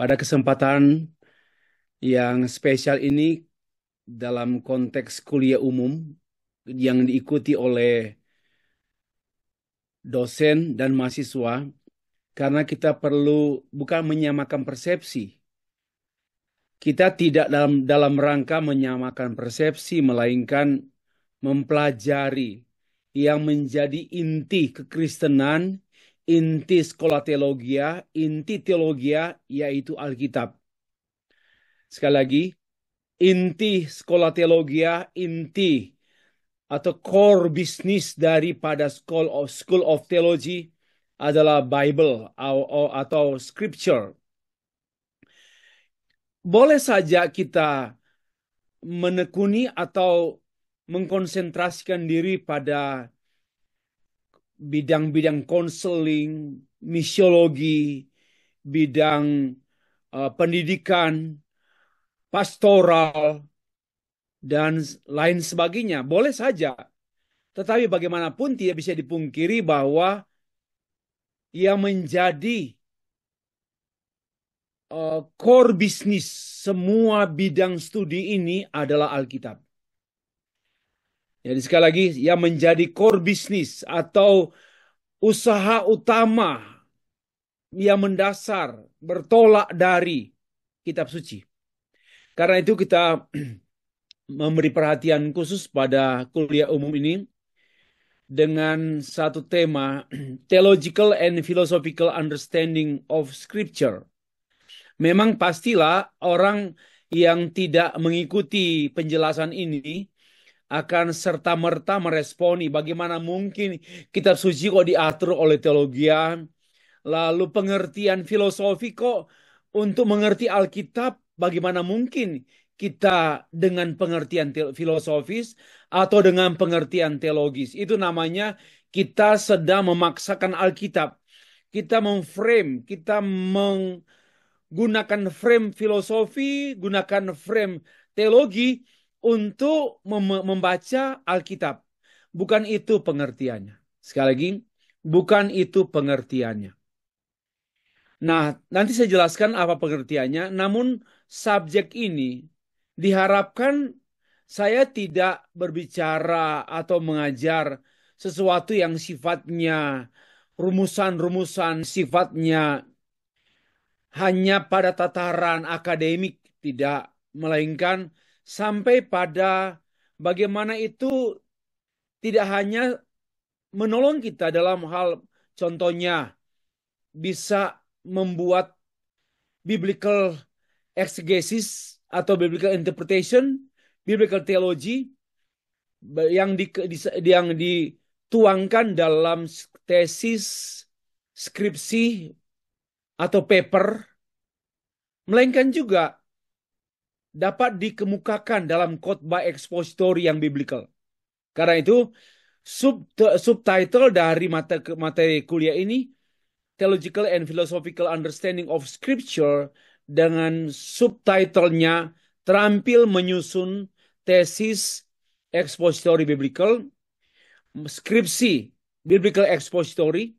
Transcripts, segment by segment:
Pada kesempatan yang spesial ini dalam konteks kuliah umum yang diikuti oleh dosen dan mahasiswa, karena kita perlu bukan menyamakan persepsi. Kita tidak dalam rangka menyamakan persepsi, melainkan mempelajari yang menjadi inti kekristenan, inti sekolah teologia, inti teologia, yaitu Alkitab. Sekali lagi, inti sekolah teologia, inti atau core bisnis daripada School of Theology adalah Bible atau Scripture. Boleh saja kita menekuni atau mengkonsentrasikan diri pada bidang-bidang konseling, misiologi, bidang pendidikan, pastoral, dan lain sebagainya. Boleh saja. Tetapi bagaimanapun tidak bisa dipungkiri bahwa yang menjadi core bisnis semua bidang studi ini adalah Alkitab. Jadi sekali lagi, yang menjadi core bisnis atau usaha utama yang mendasar bertolak dari kitab suci. Karena itu kita memberi perhatian khusus pada kuliah umum ini dengan satu tema Theological and Philosophical Understanding of Scripture. Memang pastilah orang yang tidak mengikuti penjelasan ini akan serta-merta meresponi bagaimana mungkin kitab suci kok diatur oleh teologian, lalu pengertian filosofi kok untuk mengerti Alkitab bagaimana mungkin kita dengan pengertian filosofis atau dengan pengertian teologis. Itu namanya kita sedang memaksakan Alkitab. Kita memframe, kita menggunakan frame filosofi, gunakan frame teologi untuk membaca Alkitab. Bukan itu pengertiannya. Sekali lagi, bukan itu pengertiannya. Nah, nanti saya jelaskan apa pengertiannya. Namun subjek ini diharapkan saya tidak berbicara atau mengajar sesuatu yang sifatnya rumusan-rumusan, sifatnya hanya pada tataran akademik, tidak, melainkan sampai pada bagaimana itu tidak hanya menolong kita dalam hal contohnya bisa membuat biblical exegesis atau biblical interpretation, biblical theology yang dituangkan dalam tesis, skripsi atau paper, melainkan juga dapat dikemukakan dalam khotbah ekspositori yang biblical. Karena itu subtitle dari materi kuliah ini Theological and Philosophical Understanding of Scripture dengan subtitlenya terampil menyusun tesis expository biblical, skripsi biblical expository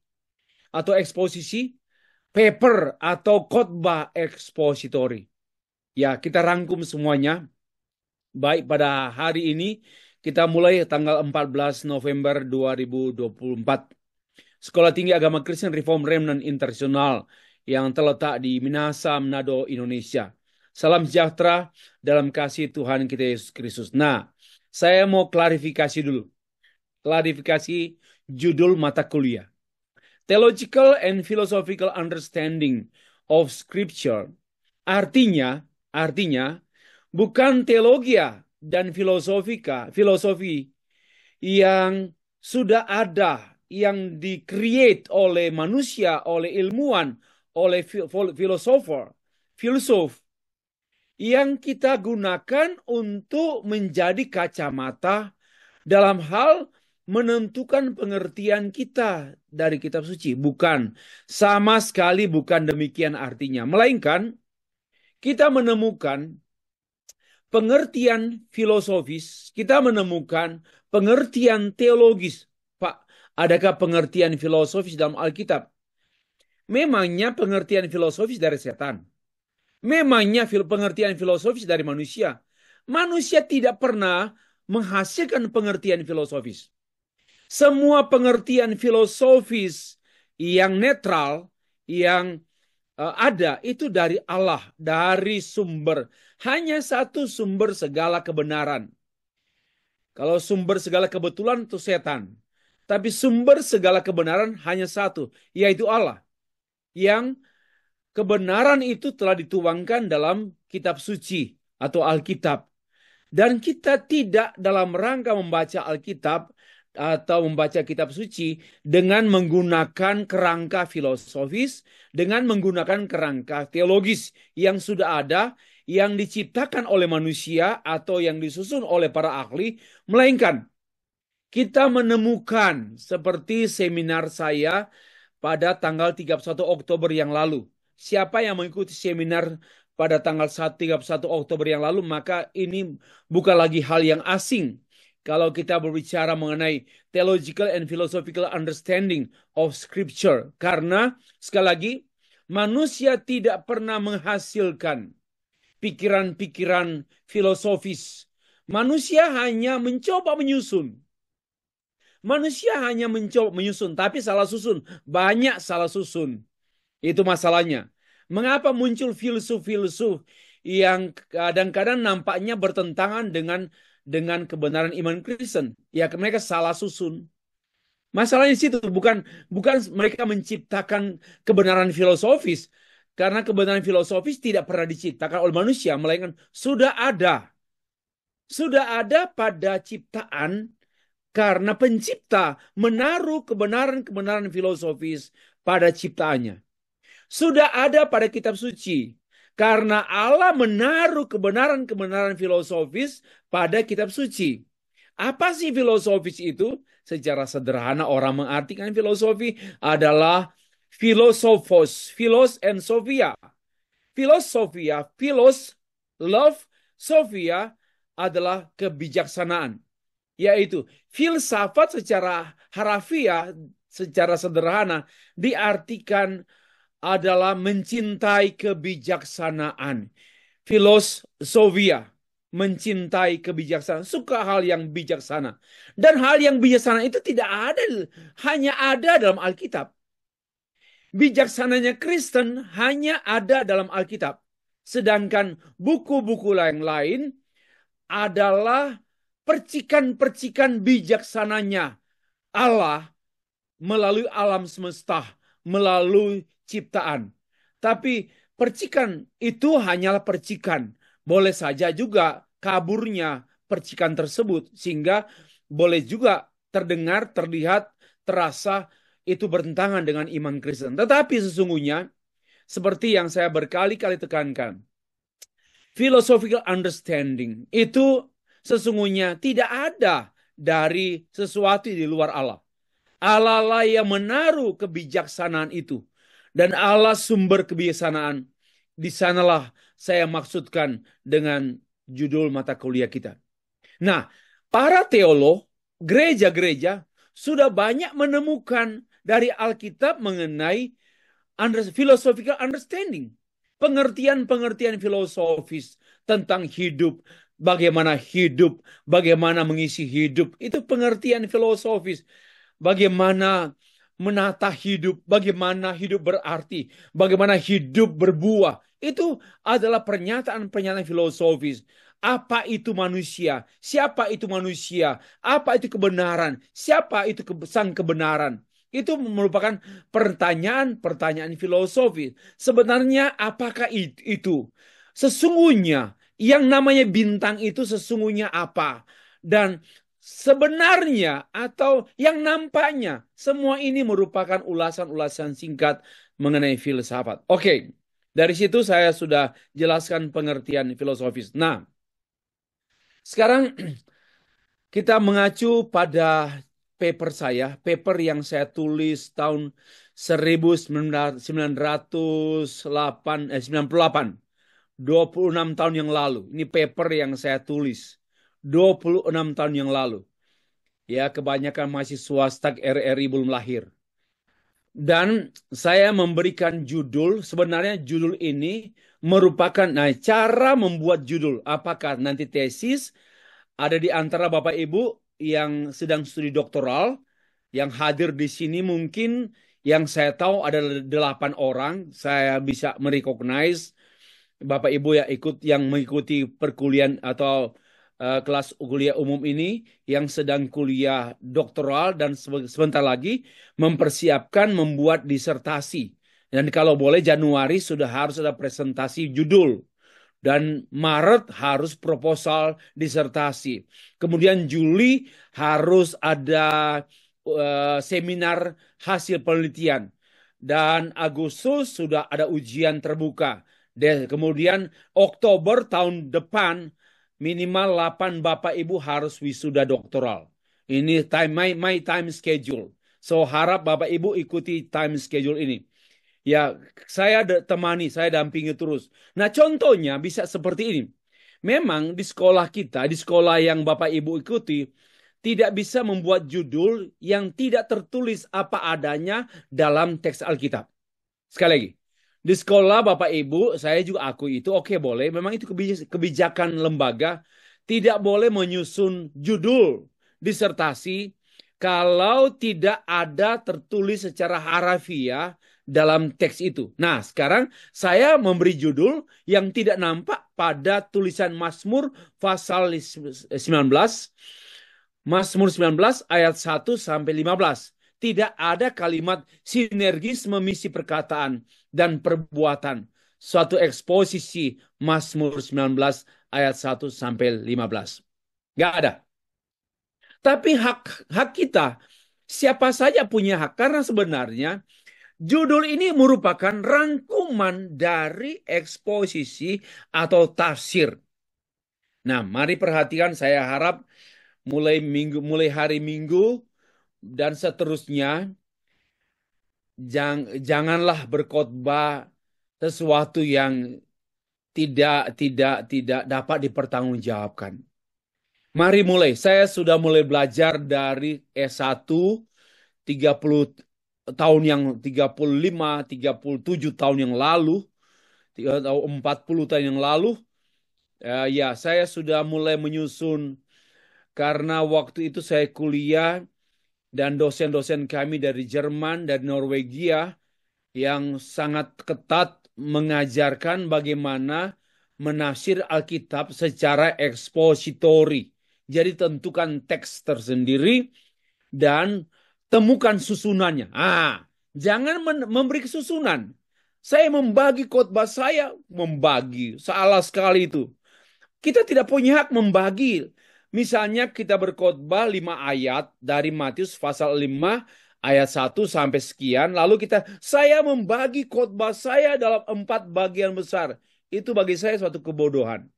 atau eksposisi, paper atau khotbah expository. Ya, kita rangkum semuanya. Baik, pada hari ini kita mulai tanggal 14 November 2024. Sekolah Tinggi Agama Kristen Reform Remnant Internasional yang terletak di Minahasa, Manado, Indonesia. Salam sejahtera dalam kasih Tuhan kita Yesus Kristus. Nah, saya mau klarifikasi dulu. Klarifikasi judul mata kuliah. Theological and Philosophical Understanding of Scripture. Artinya bukan teologia dan filosofi yang sudah ada, yang di-create oleh manusia, oleh ilmuwan, oleh filosof, yang kita gunakan untuk menjadi kacamata dalam hal menentukan pengertian kita dari kitab suci. Bukan, sama sekali bukan demikian artinya. Melainkan kita menemukan pengertian filosofis, kita menemukan pengertian teologis. Pak, adakah pengertian filosofis dalam Alkitab? Memangnya pengertian filosofis dari setan. Memangnya pengertian filosofis dari manusia. Manusia tidak pernah menghasilkan pengertian filosofis. Semua pengertian filosofis yang netral, yang ada, itu dari Allah, dari sumber. Hanya satu sumber segala kebenaran. Kalau sumber segala kebetulan itu setan. Tapi sumber segala kebenaran hanya satu, yaitu Allah. Yang kebenaran itu telah dituangkan dalam kitab suci atau Alkitab. Dan kita tidak dalam rangka membaca Alkitab atau membaca kitab suci dengan menggunakan kerangka filosofis, dengan menggunakan kerangka teologis yang sudah ada, yang diciptakan oleh manusia atau yang disusun oleh para ahli, melainkan kita menemukan seperti seminar saya pada tanggal 31 Oktober yang lalu. Siapa yang mengikuti seminar pada tanggal 31 Oktober yang lalu, maka ini bukan lagi hal yang asing. Kalau kita berbicara mengenai theological and philosophical understanding of scripture. Karena, sekali lagi, manusia tidak pernah menghasilkan pikiran-pikiran filosofis. Manusia hanya mencoba menyusun. Manusia hanya mencoba menyusun, tapi salah susun. Banyak salah susun. Itu masalahnya. Mengapa muncul filsuf-filsuf yang kadang-kadang nampaknya bertentangan dengan kebenaran iman Kristen? Ya, mereka salah susun. Masalahnya di situ bukan mereka menciptakan kebenaran filosofis, karena kebenaran filosofis tidak pernah diciptakan oleh manusia, melainkan sudah ada. Sudah ada pada ciptaan. Karena pencipta menaruh kebenaran-kebenaran filosofis pada ciptaannya. Sudah ada pada kitab suci. Karena Allah menaruh kebenaran-kebenaran filosofis pada kitab suci. Apa sih filosofis itu? Secara sederhana orang mengartikan filosofi adalah philosophos, philos and sophia. Filosofia, philos, love, sophia adalah kebijaksanaan. Yaitu filsafat secara harafiah, secara sederhana diartikan adalah mencintai kebijaksanaan. Filosofia, mencintai kebijaksanaan, suka hal yang bijaksana. Dan hal yang bijaksana itu tidak ada, hanya ada dalam Alkitab. Bijaksananya Kristen hanya ada dalam Alkitab. Sedangkan buku-buku yang lain adalah percikan-percikan bijaksananya Allah melalui alam semesta, melalui ciptaan. Tapi percikan itu hanyalah percikan. Boleh saja juga kaburnya percikan tersebut, sehingga boleh juga terdengar, terlihat, terasa itu bertentangan dengan iman Kristen. Tetapi sesungguhnya, seperti yang saya berkali-kali tekankan, philosophical understanding itu sesungguhnya tidak ada dari sesuatu di luar Allah. Allah lah yang menaruh kebijaksanaan itu. Dan Allah sumber kebijaksanaan. Di sanalah saya maksudkan dengan judul mata kuliah kita. Nah, para teolog, gereja-gereja sudah banyak menemukan dari Alkitab mengenai philosophical understanding. Pengertian-pengertian filosofis tentang hidup, bagaimana mengisi hidup. Itu pengertian filosofis. Bagaimana menata hidup, bagaimana hidup berarti, bagaimana hidup berbuah. Itu adalah pernyataan-pernyataan filosofis. Apa itu manusia? Siapa itu manusia? Apa itu kebenaran? Siapa itu sang kebenaran? Itu merupakan pertanyaan-pertanyaan filosofis. Sebenarnya apakah itu? Sesungguhnya yang namanya bintang itu sesungguhnya apa? Dan sebenarnya atau yang nampaknya, semua ini merupakan ulasan-ulasan singkat mengenai filsafat. Oke, dari situ saya sudah jelaskan pengertian filosofis. Nah, sekarang kita mengacu pada paper saya, paper yang saya tulis tahun 1998, 26 tahun yang lalu. Ini paper yang saya tulis 26 tahun yang lalu. Ya, kebanyakan mahasiswa STAK RRI belum lahir. Dan saya memberikan judul, sebenarnya judul ini merupakan, nah cara membuat judul, apakah nanti tesis, ada di antara Bapak Ibu yang sedang studi doktoral, yang hadir di sini mungkin yang saya tahu ada 8 orang, saya bisa merecognize Bapak Ibu ya yang mengikuti perkuliahan atau kelas kuliah umum ini yang sedang kuliah doktoral dan sebentar lagi mempersiapkan membuat disertasi. Dan kalau boleh Januari sudah harus ada presentasi judul dan Maret harus proposal disertasi. Kemudian Juli harus ada seminar hasil penelitian dan Agustus sudah ada ujian terbuka. Kemudian Oktober tahun depan minimal 8 Bapak Ibu harus wisuda doktoral. Ini my time schedule. So harap Bapak Ibu ikuti time schedule ini. Ya, saya temani, saya dampingi terus. Nah, contohnya bisa seperti ini. Memang di sekolah kita, di sekolah yang Bapak Ibu ikuti, tidak bisa membuat judul yang tidak tertulis apa adanya dalam teks Alkitab. Sekali lagi, di sekolah Bapak Ibu, saya juga akui itu, oke boleh. Memang itu kebijakan lembaga, tidak boleh menyusun judul disertasi kalau tidak ada tertulis secara harafiah dalam teks itu. Nah, sekarang saya memberi judul yang tidak nampak pada tulisan Mazmur pasal 19, Mazmur 19 ayat 1 sampai 15. Tidak ada kalimat sinergis memisi perkataan dan perbuatan. Suatu eksposisi Mazmur 19 ayat 1 sampai 15. Nggak ada. Tapi hak kita, siapa saja punya hak. Karena sebenarnya judul ini merupakan rangkuman dari eksposisi atau tafsir. Nah, mari perhatikan, saya harap mulai hari Minggu dan seterusnya janganlah berkhotbah sesuatu yang tidak dapat dipertanggungjawabkan. Mari mulai. Saya sudah mulai belajar dari S1 30 tahun yang 35, 37 tahun yang lalu, atau 40 tahun yang lalu. Ya, saya sudah mulai menyusun karena waktu itu saya kuliah dan dosen-dosen kami dari Jerman dan Norwegia yang sangat ketat mengajarkan bagaimana menafsir Alkitab secara ekspositori. Jadi tentukan teks tersendiri dan temukan susunannya. Jangan memberi kesusunan. Saya membagi khotbah saya, membagi. Salah sekali itu. Kita tidak punya hak membagi. Misalnya kita berkhotbah 5 ayat dari Matius pasal 5 ayat 1 sampai sekian. Lalu saya membagi khotbah saya dalam 4 bagian besar. Itu bagi saya suatu kebodohan.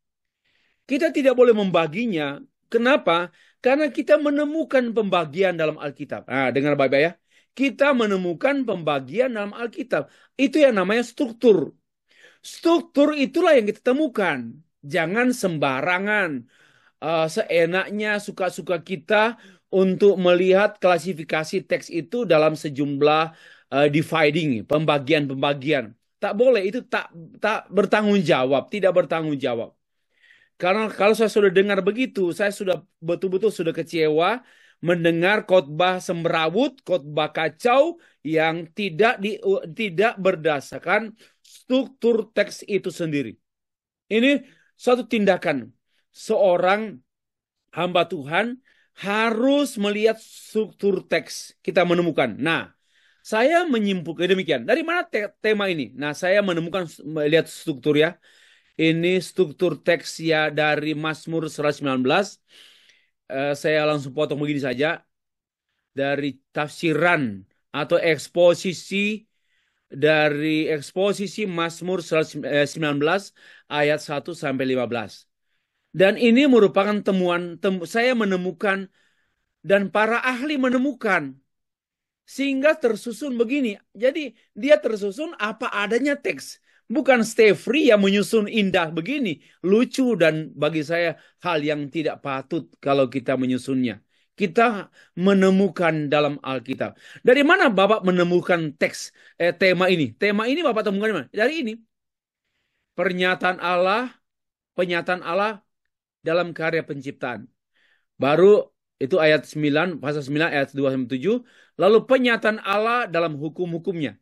Kita tidak boleh membaginya. Kenapa? Karena kita menemukan pembagian dalam Alkitab. Dengar baik-baik ya. Kita menemukan pembagian dalam Alkitab. Itu yang namanya struktur. Struktur itulah yang kita temukan. Jangan sembarangan. Seenaknya suka-suka kita untuk melihat klasifikasi teks itu dalam sejumlah dividing, pembagian-pembagian. Tak boleh, itu tak bertanggung jawab, tidak bertanggung jawab. Karena kalau saya sudah dengar begitu, saya sudah betul-betul sudah kecewa mendengar khotbah semrawut, khotbah kacau yang tidak berdasarkan struktur teks itu sendiri. Ini suatu tindakan seorang hamba Tuhan harus melihat struktur teks kita menemukan. Nah, saya menyimpulkan demikian. Dari mana tema ini? Nah, saya menemukan melihat struktur ya. Ini struktur teks ya dari Mazmur 119. Saya langsung potong begini saja. Dari tafsiran atau eksposisi Mazmur 19 ayat 1 sampai 15. Dan ini merupakan saya menemukan dan para ahli menemukan. Sehingga tersusun begini. Jadi dia tersusun apa adanya teks. Bukan stay free yang menyusun indah begini. Lucu dan bagi saya hal yang tidak patut kalau kita menyusunnya. kita menemukan dalam Alkitab. Dari mana Bapak menemukan tema ini? Tema ini Bapak temukan di mana? Dari ini. Pernyataan Allah, penyataan Allah dalam karya penciptaan. Baru itu ayat 9, pasal 9 ayat 2 sampai 7. Lalu penyataan Allah dalam hukum-hukumnya.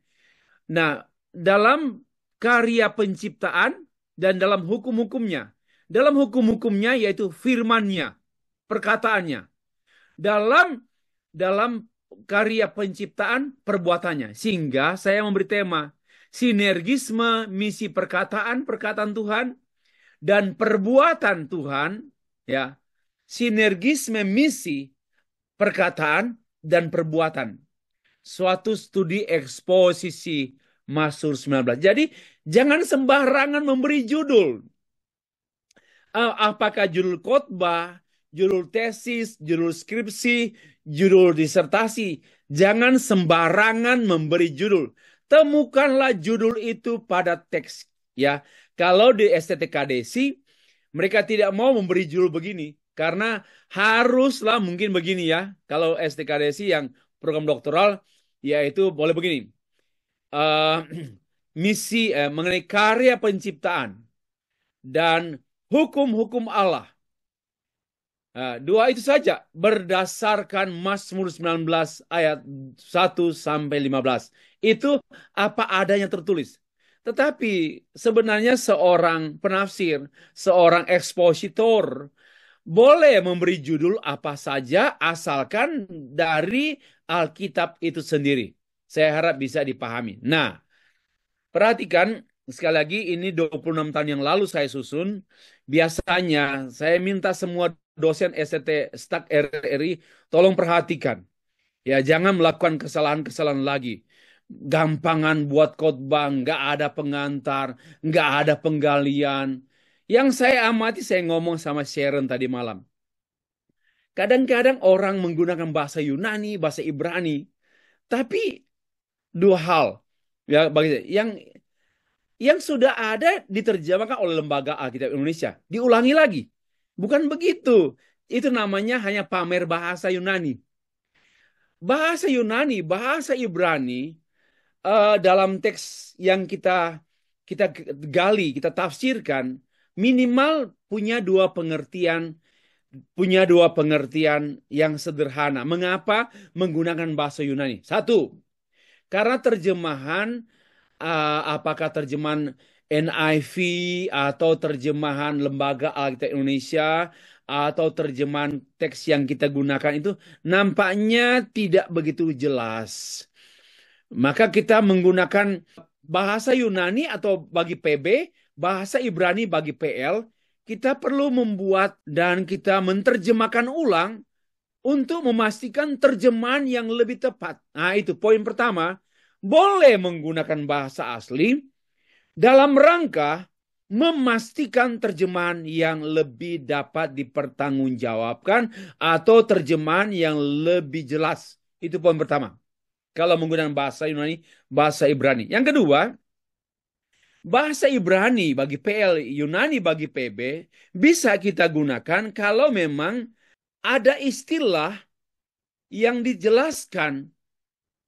Nah, dalam karya penciptaan dan dalam hukum-hukumnya. Dalam hukum-hukumnya yaitu firman-Nya, perkataannya. Dalam karya penciptaan, perbuatannya. Sehingga saya memberi tema sinergisme misi perkataan Tuhan dan perbuatan Tuhan, ya. Sinergisme misi perkataan dan perbuatan. Suatu studi eksposisi Mazmur 19. Jadi jangan sembarangan memberi judul. Apakah judul khotbah, judul tesis, judul skripsi, judul disertasi. Jangan sembarangan memberi judul. Temukanlah judul itu pada teks. Ya, kalau di STTKDC mereka tidak mau memberi judul begini. Karena haruslah mungkin begini ya. Kalau STKDC yang program doktoral, yaitu boleh begini. Misi mengenai karya penciptaan dan hukum-hukum Allah. Dua itu saja berdasarkan Mazmur 19 ayat 1 sampai 15. Itu apa adanya tertulis. Tetapi sebenarnya seorang penafsir, seorang ekspositor boleh memberi judul apa saja asalkan dari Alkitab itu sendiri. Saya harap bisa dipahami. Nah, perhatikan sekali lagi ini 26 tahun yang lalu saya susun. Biasanya saya minta semua dosen STT Stak RRI tolong perhatikan. Ya, jangan melakukan kesalahan-kesalahan lagi. Gampangan buat khotbah, nggak ada pengantar, nggak ada penggalian. Yang saya amati, saya ngomong sama Sharon tadi malam. Kadang-kadang orang menggunakan bahasa Yunani, bahasa Ibrani, tapi dua hal ya bagi yang sudah ada diterjemahkan oleh Lembaga Alkitab Indonesia, diulangi lagi. Bukan begitu. Itu namanya hanya pamer bahasa Yunani. Bahasa Yunani, bahasa Ibrani dalam teks yang kita gali, kita tafsirkan, minimal punya dua pengertian yang sederhana. Mengapa menggunakan bahasa Yunani? Satu, karena terjemahan apakah terjemahan NIV atau terjemahan Lembaga Alkitab Indonesia atau terjemahan teks yang kita gunakan itu nampaknya tidak begitu jelas. Maka kita menggunakan bahasa Yunani atau bagi PB, bahasa Ibrani bagi PL, kita perlu membuat dan kita menerjemahkan ulang untuk memastikan terjemahan yang lebih tepat. Nah, itu poin pertama. Boleh menggunakan bahasa asli dalam rangka memastikan terjemahan yang lebih dapat dipertanggungjawabkan atau terjemahan yang lebih jelas. Itu poin pertama. Kalau menggunakan bahasa Yunani, bahasa Ibrani. Yang kedua, bahasa Ibrani bagi PL, Yunani bagi PB bisa kita gunakan kalau memang ada istilah yang dijelaskan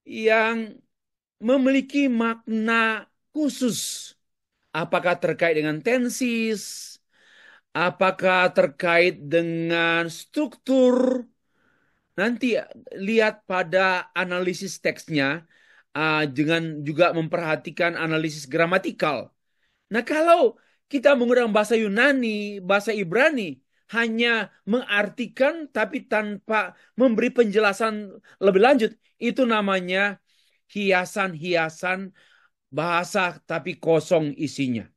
yang memiliki makna khusus. Apakah terkait dengan tensis? Apakah terkait dengan struktur? Nanti lihat pada analisis teksnya, dengan juga memperhatikan analisis gramatikal. Nah, kalau kita menggunakan bahasa Yunani, bahasa Ibrani, hanya mengartikan tapi tanpa memberi penjelasan lebih lanjut, itu namanya hiasan-hiasan bahasa tapi kosong isinya.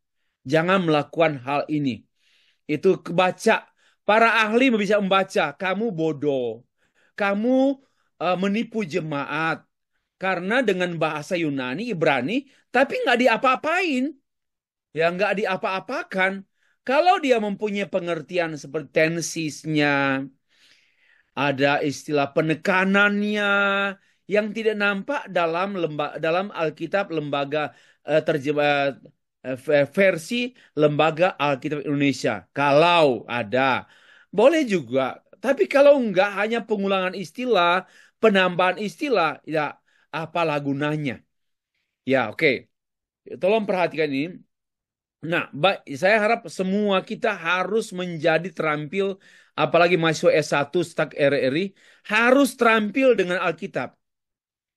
Jangan melakukan hal ini. Itu kebaca. Para ahli bisa membaca. Kamu bodoh. Kamu menipu jemaat. Karena dengan bahasa Yunani, Ibrani, tapi nggak diapa-apain. Ya nggak diapa-apakan. Kalau dia mempunyai pengertian seperti tensisnya, ada istilah penekanannya yang tidak nampak dalam Alkitab lembaga terjemah versi Lembaga Alkitab Indonesia. Kalau ada, boleh juga Tapi kalau enggak hanya pengulangan istilah, penambahan istilah, ya apalah gunanya? Ya, oke. Tolong perhatikan ini. Nah, saya harap semua kita harus menjadi terampil, apalagi mahasiswa S1 Stak RRI, harus terampil dengan Alkitab.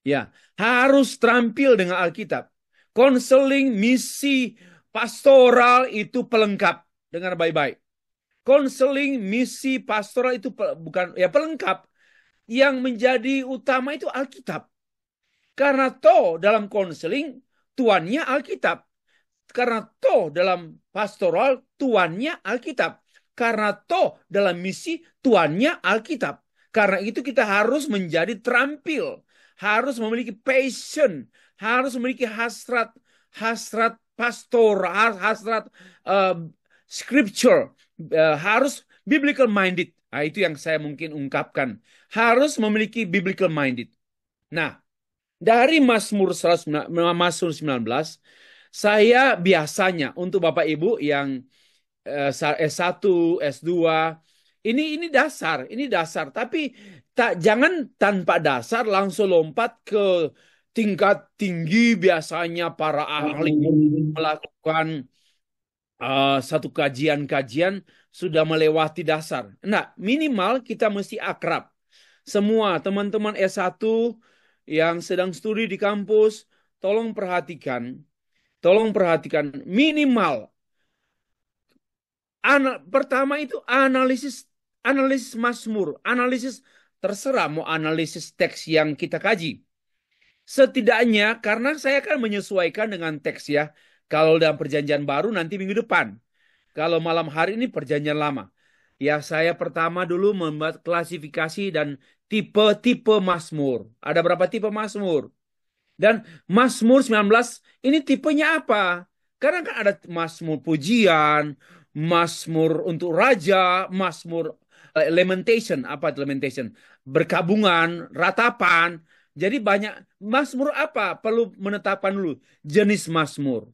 Ya, harus terampil dengan Alkitab. Konseling, misi, pastoral itu pelengkap. Dengar baik-baik. Konseling, misi, pastoral itu bukan ya pelengkap. Yang menjadi utama itu Alkitab. Karena toh dalam konseling tuannya Alkitab. Karena toh dalam pastoral tuannya Alkitab. Karena toh dalam misi tuannya Alkitab. Karena itu kita harus menjadi terampil. Harus memiliki passion. Harus memiliki hasrat. Hasrat pastoral. Hasrat uh, scripture. Harus biblical minded. Nah, itu yang saya mungkin ungkapkan. Harus memiliki biblical minded. Nah, dari Mazmur 19, saya biasanya untuk Bapak Ibu yang S1, S2, ini dasar, tapi jangan tanpa dasar langsung lompat ke tingkat tinggi. Biasanya para ahli melakukan satu kajian-kajian sudah melewati dasar. Nah, minimal kita mesti akrab. Semua teman-teman S1 yang sedang studi di kampus, tolong perhatikan. Tolong perhatikan minimal. Pertama itu analisis analisis Mazmur, analisis terserah mau analisis teks yang kita kaji. Setidaknya karena saya akan menyesuaikan dengan teks ya. Kalau dalam perjanjian baru nanti minggu depan. Kalau malam hari ini perjanjian lama. Ya saya pertama dulu membuat klasifikasi dan tipe-tipe Mazmur. Ada berapa tipe Mazmur? Dan Mazmur 19 ini tipenya apa? Karena kan ada Mazmur pujian, Mazmur untuk raja, Mazmur lamentation, apa itu lamentation? Berkabungan, ratapan. Jadi banyak Mazmur apa? Perlu menetapkan dulu jenis Mazmur.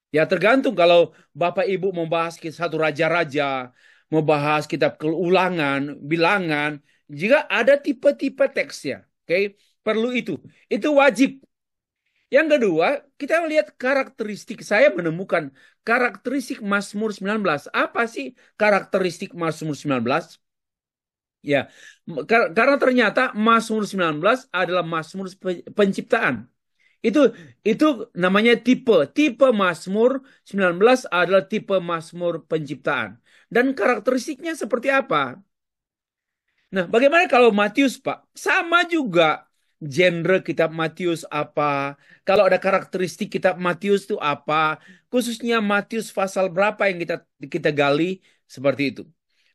Ya tergantung kalau Bapak Ibu membahas satu raja-raja, membahas kitab keulangan, bilangan, jika ada tipe-tipe teksnya. Oke, perlu itu. Itu wajib. Yang kedua, kita melihat karakteristik. Saya menemukan karakteristik Mazmur 19. Apa sih karakteristik Mazmur 19? Ya, karena ternyata Mazmur 19 adalah Mazmur penciptaan. Itu itu namanya tipe. Tipe Mazmur 19 adalah tipe Mazmur penciptaan. Dan karakteristiknya seperti apa? Nah, bagaimana kalau Matius, Pak? Sama juga genre kitab Matius apa? Kalau ada karakteristik kitab Matius itu apa? Khususnya Matius pasal berapa yang kita gali seperti itu.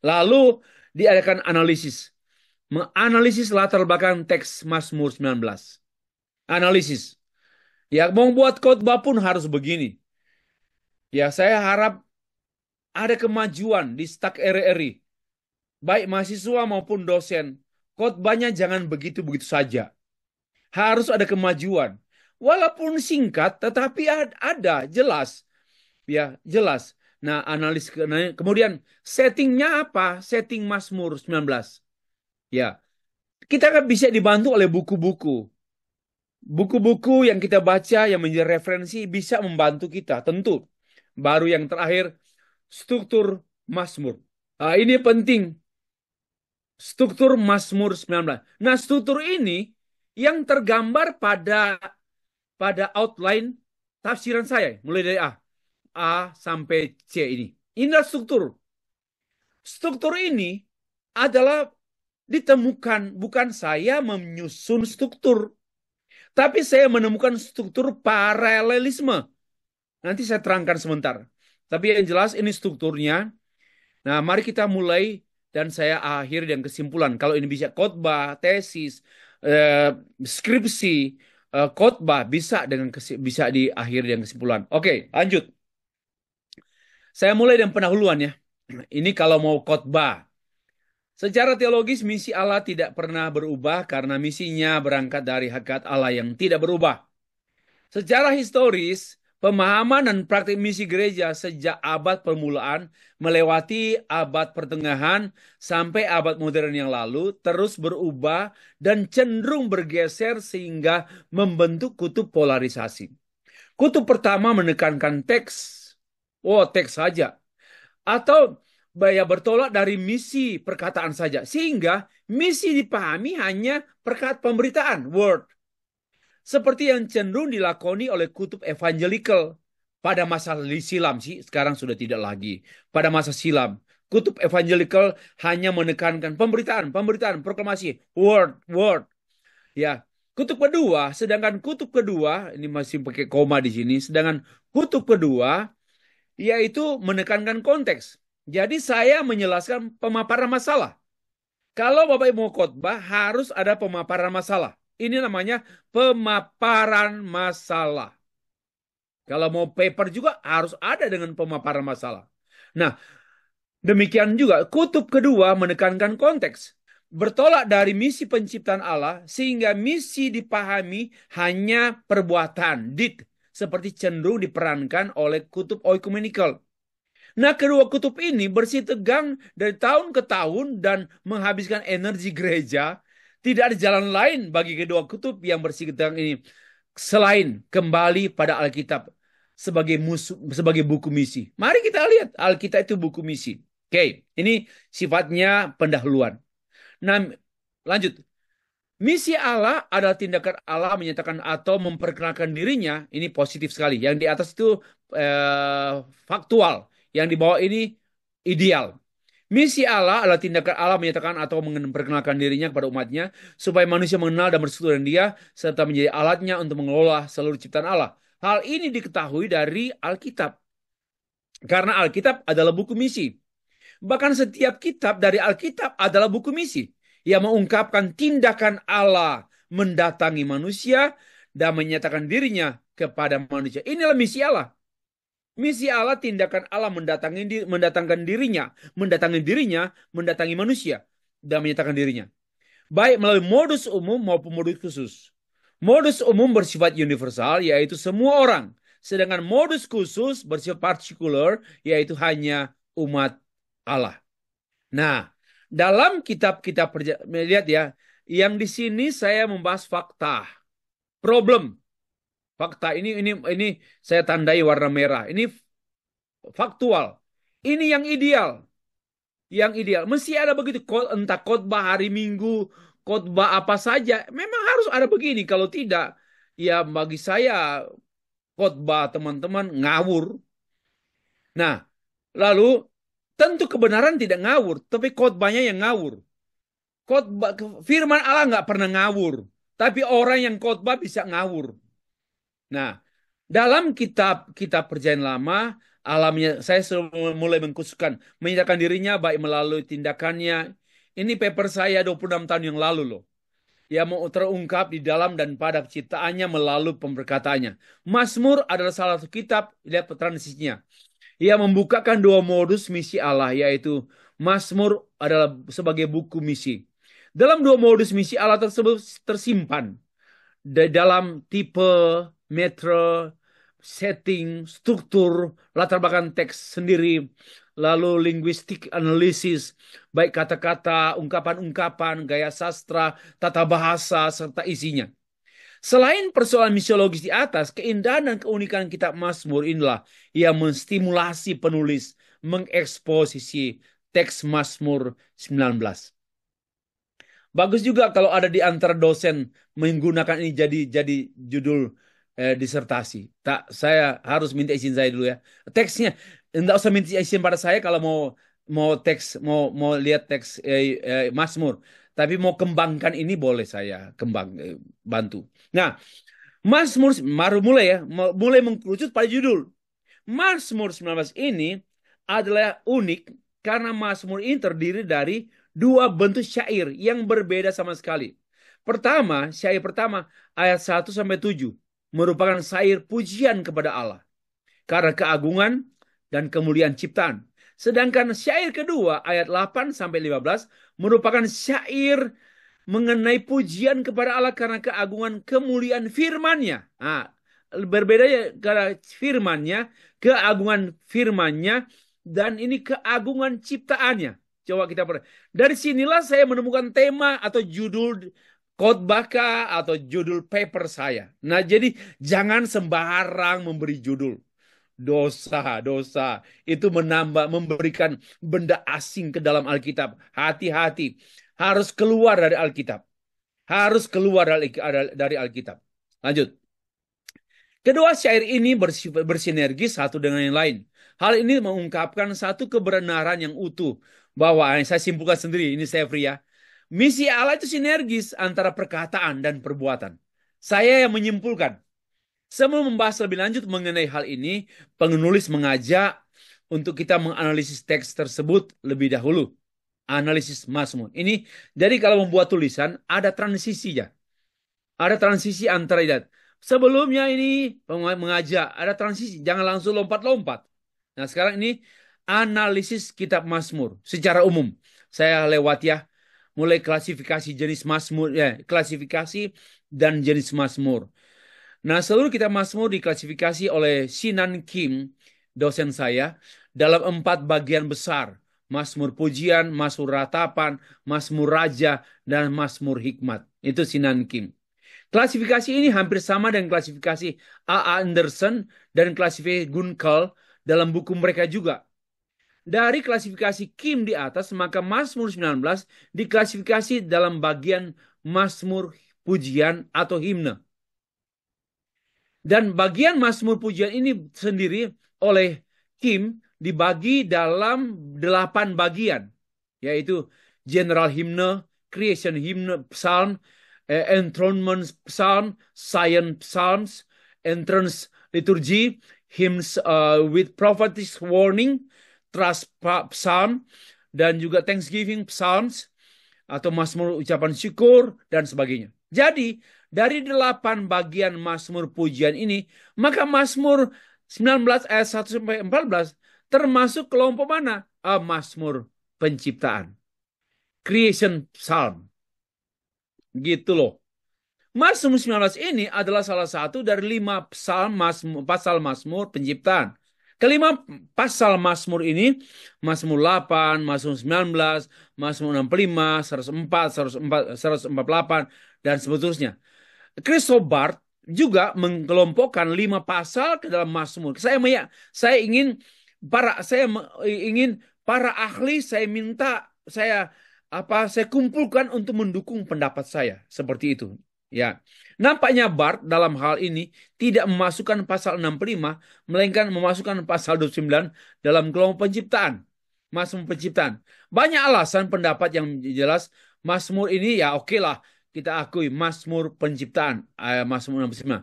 Lalu diadakan analisis. Menganalisis latar belakang teks Mazmur 19. Analisis. Ya, mau buat khotbah pun harus begini. Ya, saya harap ada kemajuan di Stak RRI. Baik mahasiswa maupun dosen. Khotbahnya jangan begitu-begitu saja. Harus ada kemajuan. Walaupun singkat, tetapi ada, jelas. Ya, jelas. Nah, kemudian settingnya apa? Setting Mazmur 19. Ya, kita kan bisa dibantu oleh buku-buku. Buku-buku yang kita baca yang menjadi referensi bisa membantu kita, tentu. Baru yang terakhir, struktur Mazmur. Nah, ini penting. Struktur Mazmur 19. Nah, struktur ini yang tergambar pada outline tafsiran saya, mulai dari A sampai C ini. Inilah struktur. Struktur ini adalah ditemukan, bukan saya menyusun struktur, tapi saya menemukan struktur paralelisme. Nanti saya terangkan sebentar. Tapi yang jelas ini strukturnya. Nah, mari kita mulai dan saya akhiri dengan kesimpulan. Kalau ini bisa khotbah, tesis, skripsi, khotbah bisa diakhiri dengan kesimpulan. Oke, lanjut. Saya mulai dengan pendahuluan ya. Ini kalau mau khotbah. Secara teologis misi Allah tidak pernah berubah karena misinya berangkat dari hakikat Allah yang tidak berubah. Secara historis, Pemahaman dan praktik misi gereja sejak abad permulaan melewati abad pertengahan sampai abad modern yang lalu terus berubah dan cenderung bergeser sehingga membentuk kutub polarisasi. Kutub pertama menekankan teks. Oh, teks saja. Atau bertolak dari misi perkataan saja. Sehingga misi dipahami hanya pemberitaan, word. Seperti yang cenderung dilakoni oleh kutub evangelical pada masa silam sih, sekarang sudah tidak lagi. Pada masa silam, kutub evangelical hanya menekankan pemberitaan, proklamasi, word, word. Ya, sedangkan kutub kedua ini masih pakai koma di sini, sedangkan kutub kedua yaitu menekankan konteks. Jadi saya menjelaskan pemaparan masalah. Kalau Bapak Ibu mau khotbah harus ada pemaparan masalah. Ini namanya pemaparan masalah. Kalau mau paper juga harus ada dengan pemaparan masalah. Nah, demikian juga kutub kedua menekankan konteks. Bertolak dari misi penciptaan Allah sehingga misi dipahami hanya perbuatan, deed, seperti cenderung diperankan oleh kutub oekumenical. Nah, kedua kutub ini bersitegang dari tahun ke tahun dan menghabiskan energi gereja. Tidak ada jalan lain bagi kedua kutub yang bersitegang ini selain kembali pada Alkitab sebagai buku misi. Mari kita lihat Alkitab itu buku misi. Oke, ini sifatnya pendahuluan. Nah, lanjut. Misi Allah adalah tindakan Allah menyatakan atau memperkenalkan dirinya. Ini positif sekali. Yang di atas itu faktual. Yang di bawah ini ideal. Misi Allah adalah tindakan Allah menyatakan atau memperkenalkan dirinya kepada umatnya supaya manusia mengenal dan bersekutu dengan dia serta menjadi alatnya untuk mengelola seluruh ciptaan Allah. Hal ini diketahui dari Alkitab. Karena Alkitab adalah buku misi. Bahkan setiap kitab dari Alkitab adalah buku misi yang mengungkapkan tindakan Allah mendatangi manusia dan menyatakan dirinya kepada manusia. Inilah misi Allah. Misi Allah tindakan Allah mendatangi dirinya, mendatangi manusia dan menyatakan dirinya. Baik melalui modus umum maupun modus khusus. Modus umum bersifat universal yaitu semua orang. Sedangkan modus khusus bersifat partikular yaitu hanya umat Allah. Nah, dalam kitab-kitab lihat ya, yang di sini saya membahas fakta, problem. Fakta ini saya tandai warna merah. Ini faktual. Ini yang ideal. Yang ideal. Mesti ada begitu. Entah khotbah hari Minggu, khotbah apa saja. Memang harus ada begini. Kalau tidak, ya bagi saya khotbah teman-teman ngawur. Nah, lalu tentu kebenaran tidak ngawur, tapi khotbahnya yang ngawur. Khotbah firman Allah nggak pernah ngawur, tapi orang yang khotbah bisa ngawur. Nah, dalam kitab Perjanjian Lama, saya mulai mengkhususkan menyatakan dirinya baik melalui tindakannya. Ini paper saya 26 tahun yang lalu loh. Yang mau terungkap di dalam dan pada ciptaannya melalui pemberkataannya. Mazmur adalah salah satu kitab, lihat transisinya. Ia membukakan dua modus misi Allah, yaitu Mazmur adalah sebagai buku misi. Dalam dua modus misi Allah tersebut tersimpan dalam tipe, metro, setting, struktur, latar belakang teks sendiri, lalu linguistik analisis, baik kata-kata, ungkapan-ungkapan, gaya sastra, tata bahasa, serta isinya. Selain persoalan misiologis di atas, keindahan dan keunikan kitab Mazmur inilah yang menstimulasi penulis mengeksposisi teks Mazmur 19. Bagus juga kalau ada di antara dosen menggunakan ini jadi judul disertasi. Saya harus minta izin saya dulu ya. Teksnya enggak usah minta izin pada saya kalau mau lihat teks Mazmur. Tapi mau kembangkan ini boleh saya bantu. Nah, Mazmur mulai mengkerucut pada judul. Mazmur 19 ini adalah unik karena Mazmur ini terdiri dari dua bentuk syair yang berbeda sama sekali. Syair pertama ayat 1 sampai 7 merupakan syair pujian kepada Allah karena keagungan dan kemuliaan ciptaan. Sedangkan syair kedua ayat 8 sampai 15 merupakan syair mengenai pujian kepada Allah karena keagungan kemuliaan firman-Nya. Nah, berbeda ya karena firmannya, keagungan firmannya, dan ini keagungan ciptaannya. Coba kita dari sinilah saya menemukan tema atau judul khotbah atau judul paper saya. Nah, jadi jangan sembarang memberi judul. Dosa itu memberikan benda asing ke dalam Alkitab. Hati-hati, harus keluar dari Alkitab. Harus keluar dari Alkitab. Lanjut. Kedua syair ini bersinergi satu dengan yang lain. Hal ini mengungkapkan satu kebenaran yang utuh. Bahwa, saya simpulkan sendiri, ini saya free ya. Misi Allah itu sinergis antara perkataan dan perbuatan. Saya yang menyimpulkan. Sebelum membahas lebih lanjut mengenai hal ini, penulis mengajak untuk kita menganalisis teks tersebut lebih dahulu. Analisis Mazmur. Ini, jadi kalau membuat tulisan, ada transisinya. Ada transisi antara itu. Sebelumnya ini mengajak, ada transisi, jangan langsung lompat-lompat. Nah, sekarang ini analisis kitab Mazmur secara umum. Saya lewat ya, mulai klasifikasi jenis Mazmur, ya, klasifikasi dan jenis Mazmur. Nah, seluruh kitab Mazmur diklasifikasi oleh Sinan Kim, dosen saya, dalam 4 bagian besar. Mazmur pujian, Mazmur ratapan, Mazmur raja, dan Mazmur hikmat. Itu Sinan Kim. Klasifikasi ini hampir sama dengan klasifikasi A. Anderson dan klasifikasi Gunkel dalam buku mereka juga. Dari klasifikasi Kim di atas, maka Mazmur 19 diklasifikasi dalam bagian Mazmur pujian atau himne. Dan bagian Mazmur pujian ini sendiri oleh Kim dibagi dalam 8 bagian, yaitu General Hymne, Creation Hymne, Psalm, Enthronement Psalm, Science Psalms, Entrance Liturgy, Hymns with Prophetic Warning, Trust Psalm, dan juga Thanksgiving Psalms, atau Mazmur ucapan syukur, dan sebagainya. Jadi, dari 8 bagian Mazmur pujian ini, maka Mazmur 19 ayat 1-14 termasuk kelompok mana? Mazmur penciptaan. Creation Psalm. Gitu loh. Mazmur 19 ini adalah salah satu dari 5 pasal Mazmur penciptaan. Kelima pasal Mazmur ini, Mazmur 8, Mazmur 19, Mazmur 65, 104, 148, dan seterusnya. Christopher juga mengelompokkan 5 pasal ke dalam Mazmur. Saya ingin para ahli, saya minta, saya kumpulkan untuk mendukung pendapat saya seperti itu. Ya, nampaknya Bart dalam hal ini tidak memasukkan pasal 65, melainkan memasukkan pasal 29 dalam kelompok penciptaan. Mazmur penciptaan. Banyak alasan pendapat yang jelas Mazmur ini ya oke lah, kita akui Mazmur penciptaan, Mazmur 69.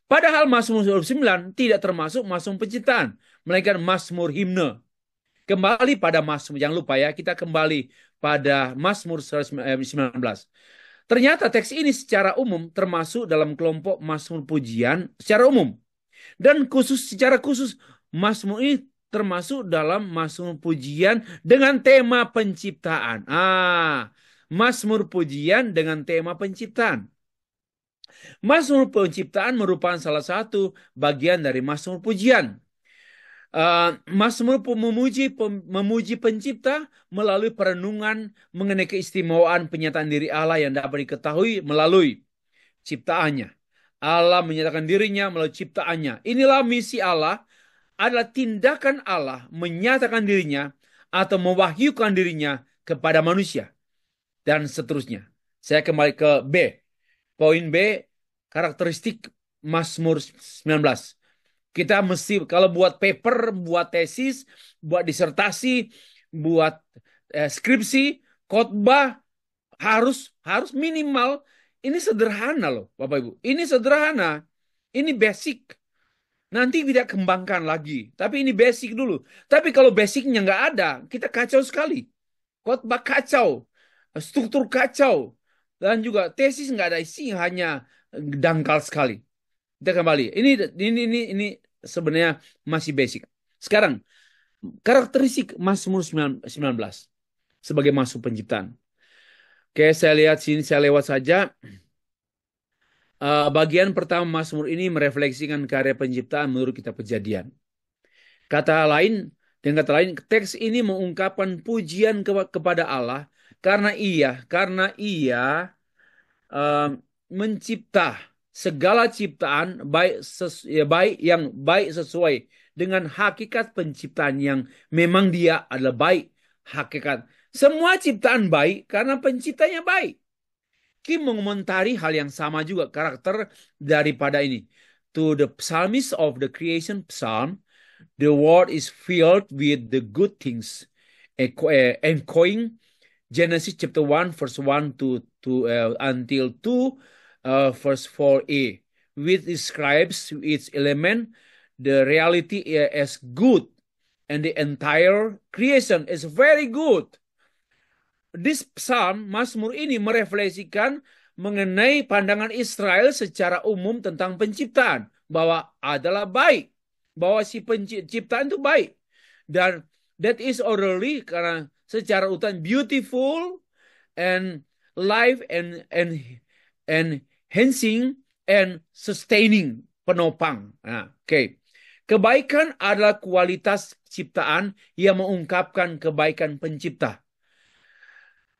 Padahal Mazmur 69 tidak termasuk Mazmur penciptaan, melainkan Mazmur himne. Kembali pada Mazmur, jangan lupa ya, kita kembali pada Mazmur 19. Ternyata teks ini secara umum termasuk dalam kelompok Mazmur pujian secara umum. Dan secara khusus Mazmur ini termasuk dalam Mazmur pujian dengan tema penciptaan. Mazmur pujian dengan tema penciptaan. Mazmur penciptaan merupakan salah satu bagian dari Mazmur pujian. Mazmur memuji pencipta melalui perenungan mengenai keistimewaan penyataan diri Allah yang dapat diketahui melalui ciptaannya. Allah menyatakan dirinya melalui ciptaannya. Inilah misi Allah, adalah tindakan Allah menyatakan dirinya atau mewahyukan dirinya kepada manusia. Dan seterusnya. Saya kembali ke B. Poin B, karakteristik Mazmur 19. Kita mesti kalau buat paper, buat tesis, buat disertasi, buat skripsi, khotbah harus minimal ini sederhana loh, Bapak Ibu. Ini sederhana. Ini basic. Nanti tidak kembangkan lagi. Tapi ini basic dulu. Tapi kalau basicnya nggak ada, kita kacau sekali. Khotbah kacau, struktur kacau, dan juga tesis nggak ada isi, hanya dangkal sekali. Kita kembali. Ini sebenarnya masih basic. Sekarang, karakteristik Mazmur 19 sebagai Mazmur penciptaan. Oke, saya lihat sini, saya lewat saja. Bagian pertama Mazmur ini merefleksikan karya penciptaan menurut kitab Kejadian. Dengan kata lain, teks ini mengungkapkan pujian kepada Allah karena ia uh, mencipta segala ciptaan baik sesuai dengan hakikat penciptaan yang memang dia adalah baik hakikat. Semua ciptaan baik karena penciptanya baik. Kim mengomentari hal yang sama juga karakter daripada ini. To the psalmist of the creation psalm, the world is filled with the good things, echoing Genesis chapter 1 verse 1 until 2 verse 4a, which describes its element, the reality as good, and the entire creation is very good. This psalm, Mazmur ini merefleksikan mengenai pandangan Israel secara umum tentang penciptaan, bahwa adalah baik, bahwa si penciptaan itu baik, dan that is orderly karena secara utuh beautiful and life and enhancing and sustaining, penopang. Nah, oke. Kebaikan adalah kualitas ciptaan yang mengungkapkan kebaikan pencipta.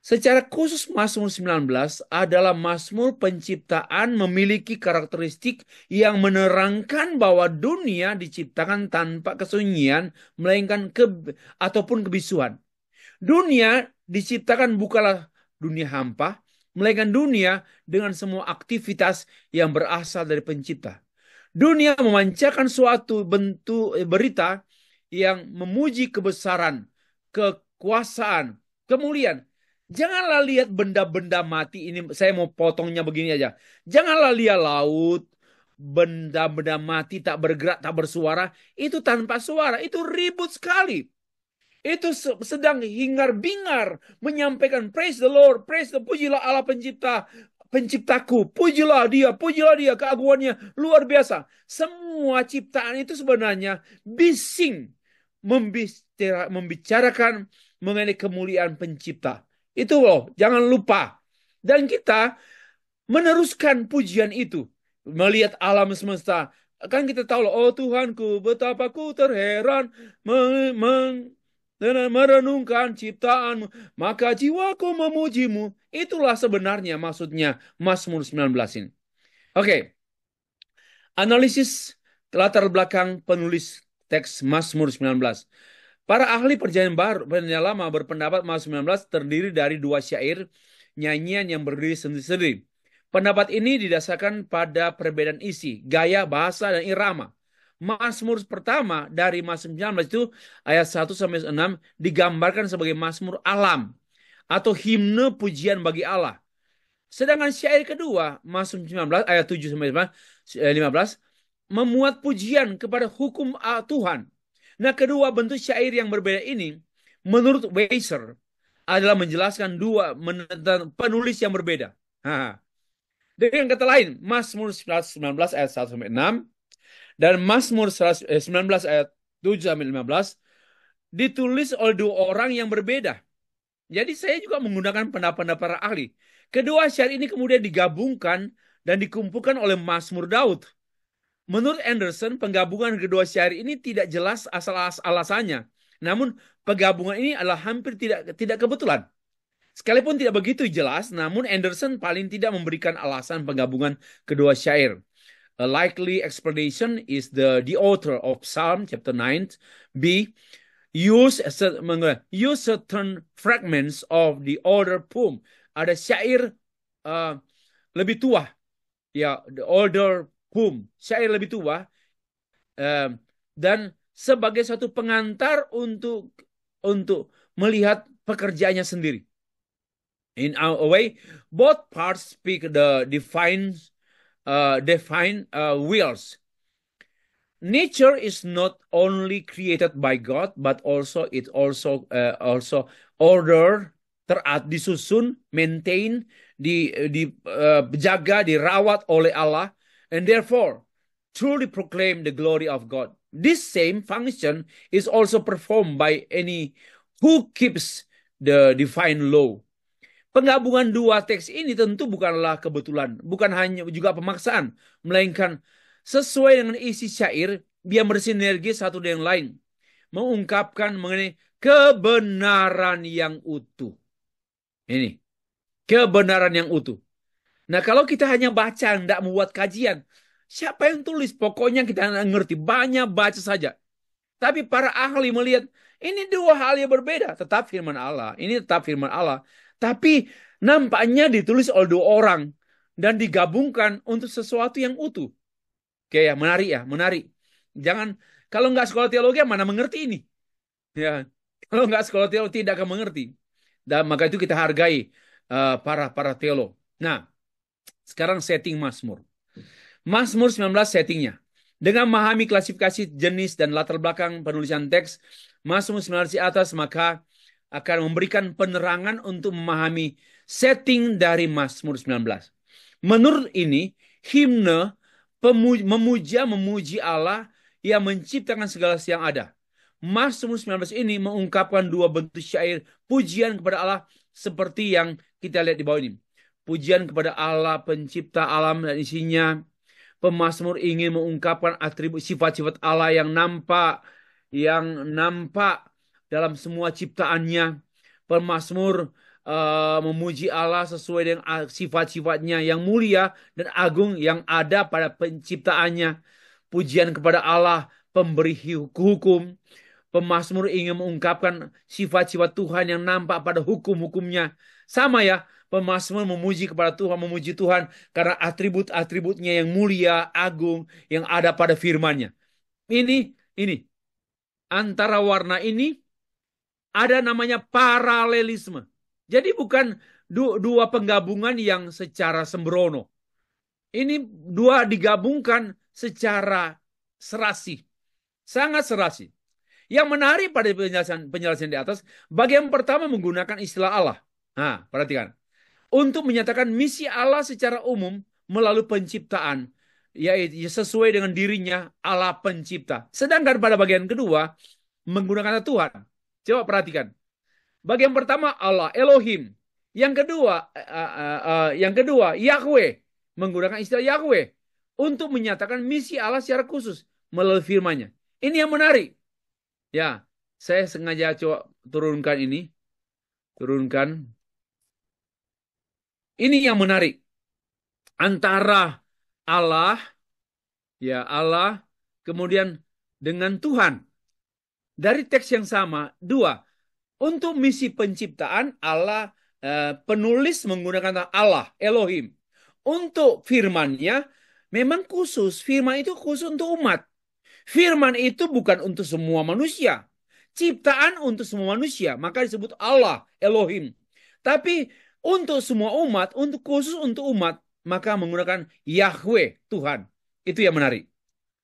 Secara khusus Mazmur 19 adalah Mazmur penciptaan memiliki karakteristik yang menerangkan bahwa dunia diciptakan tanpa kesunyian melainkan ataupun kebisuan. Dunia diciptakan bukanlah dunia hampa, melainkan dunia dengan semua aktivitas yang berasal dari pencipta. Dunia memancarkan suatu bentuk berita yang memuji kebesaran, kekuasaan, kemuliaan. Janganlah lihat benda-benda mati ini, saya mau potongnya begini aja. Janganlah lihat laut, benda-benda mati tak bergerak, tak bersuara, itu tanpa suara, itu ribut sekali. Itu sedang hingar-bingar menyampaikan praise the Lord, pujilah Allah penciptaku, pujilah dia, keagungannya luar biasa. Semua ciptaan itu sebenarnya bising membicarakan mengenai kemuliaan pencipta. Itu loh, jangan lupa. Dan kita meneruskan pujian itu. Melihat alam semesta. Kan kita tahu loh, oh Tuhanku, betapa ku terheran merenungkan ciptaanmu. Maka jiwaku memujimu. Itulah sebenarnya maksudnya Mazmur 19 ini. Oke. Analisis latar belakang penulis teks Mazmur 19. Para ahli perjanjian lama berpendapat Mazmur 19 terdiri dari 2 syair nyanyian yang berdiri sendiri-sendiri. Pendapat ini didasarkan pada perbedaan isi, gaya, bahasa, dan irama. Mazmur pertama dari Mazmur 19 itu ayat 1 sampai 6 digambarkan sebagai Mazmur alam atau himne pujian bagi Allah. Sedangkan syair kedua, Mazmur 19 ayat 7 sampai 15 memuat pujian kepada hukum Tuhan. Nah, kedua bentuk syair yang berbeda ini, menurut Weiser, adalah menjelaskan dua penulis yang berbeda. Dengan kata lain, Mazmur 19 ayat 1 sampai 6 dan Mazmur 19 ayat 7 sampai 15 ditulis oleh 2 orang yang berbeda. Jadi saya juga menggunakan pendapat para ahli. Kedua syair ini kemudian digabungkan dan dikumpulkan oleh Mazmur Daud. Menurut Anderson, penggabungan kedua syair ini tidak jelas alasannya. Namun penggabungan ini adalah hampir tidak kebetulan. Sekalipun tidak begitu jelas, namun Anderson paling tidak memberikan alasan penggabungan kedua syair. A likely explanation is the author of Psalm chapter 9 B use certain fragments of the older poem. Ada syair lebih tua, ya, the older poem, syair lebih tua, dan sebagai satu pengantar untuk melihat pekerjaannya sendiri. In a way, both parts speak the defined wills. Nature is not only created by God, but also order, disusun, maintain, dijaga, dirawat oleh Allah, and therefore truly proclaim the glory of God. This same function is also performed by any who keeps the divine law. Penggabungan dua teks ini tentu bukanlah kebetulan, bukan hanya juga pemaksaan, melainkan sesuai dengan isi syair, dia bersinergi satu dengan lain, mengungkapkan mengenai kebenaran yang utuh. Ini, kebenaran yang utuh. Nah, kalau kita hanya baca, tidak membuat kajian, siapa yang tulis? Pokoknya kita nggak ngerti, banyak baca saja. Tapi para ahli melihat ini dua hal yang berbeda. Tetap firman Allah. Ini tetap firman Allah. Tapi nampaknya ditulis oleh dua orang. Dan digabungkan untuk sesuatu yang utuh. Oke ya, menarik ya, menarik. Jangan, kalau nggak sekolah teologi, mana mengerti ini? Ya, kalau nggak sekolah teologi tidak akan mengerti. Dan maka itu kita hargai para teolog. Nah, sekarang setting Mazmur. Mazmur 19 settingnya. Dengan memahami klasifikasi jenis dan latar belakang penulisan teks Mazmur 19 di atas, maka akan memberikan penerangan untuk memahami setting dari Mazmur 19. Menurut ini, himne memuji Allah yang menciptakan segala yang ada. Mazmur 19 ini mengungkapkan dua bentuk syair pujian kepada Allah seperti yang kita lihat di bawah ini. Pujian kepada Allah pencipta alam dan isinya. Pemazmur ingin mengungkapkan atribut sifat-sifat Allah yang nampak dalam semua ciptaannya. Pemazmur memuji Allah sesuai dengan sifat-sifatnya yang mulia dan agung yang ada pada penciptaannya. Pujian kepada Allah pemberi hukum. Pemazmur ingin mengungkapkan sifat-sifat Tuhan yang nampak pada hukum-hukumnya. Sama ya, pemazmur memuji kepada Tuhan, memuji Tuhan karena atribut-atributnya yang mulia, agung, yang ada pada firman-Nya. Ini, antara warna ini ada namanya paralelisme. Jadi bukan dua penggabungan yang secara sembrono. Ini dua digabungkan secara serasi. Sangat serasi. Yang menarik pada penjelasan di atas, bagian pertama menggunakan istilah Allah. Nah, perhatikan. Untuk menyatakan misi Allah secara umum melalui penciptaan, yaitu sesuai dengan dirinya Allah pencipta. Sedangkan pada bagian kedua menggunakan Tuhan. Coba perhatikan. Bagian pertama Allah Elohim. Yang kedua Yahweh, menggunakan istilah Yahweh untuk menyatakan misi Allah secara khusus melalui firman-Nya. Ini yang menarik. Ya, saya sengaja coba turunkan ini. Turunkan. Ini yang menarik. Antara Allah, ya Allah, kemudian dengan Tuhan. Dari teks yang sama, dua. Untuk misi penciptaan, Allah, penulis menggunakan Allah, Elohim. Untuk firman-Nya, memang khusus. Firman itu khusus untuk umat. Firman itu bukan untuk semua manusia. Ciptaan untuk semua manusia. Maka disebut Allah, Elohim. Tapi untuk semua umat, untuk khusus untuk umat, maka menggunakan Yahweh, Tuhan. Itu yang menarik.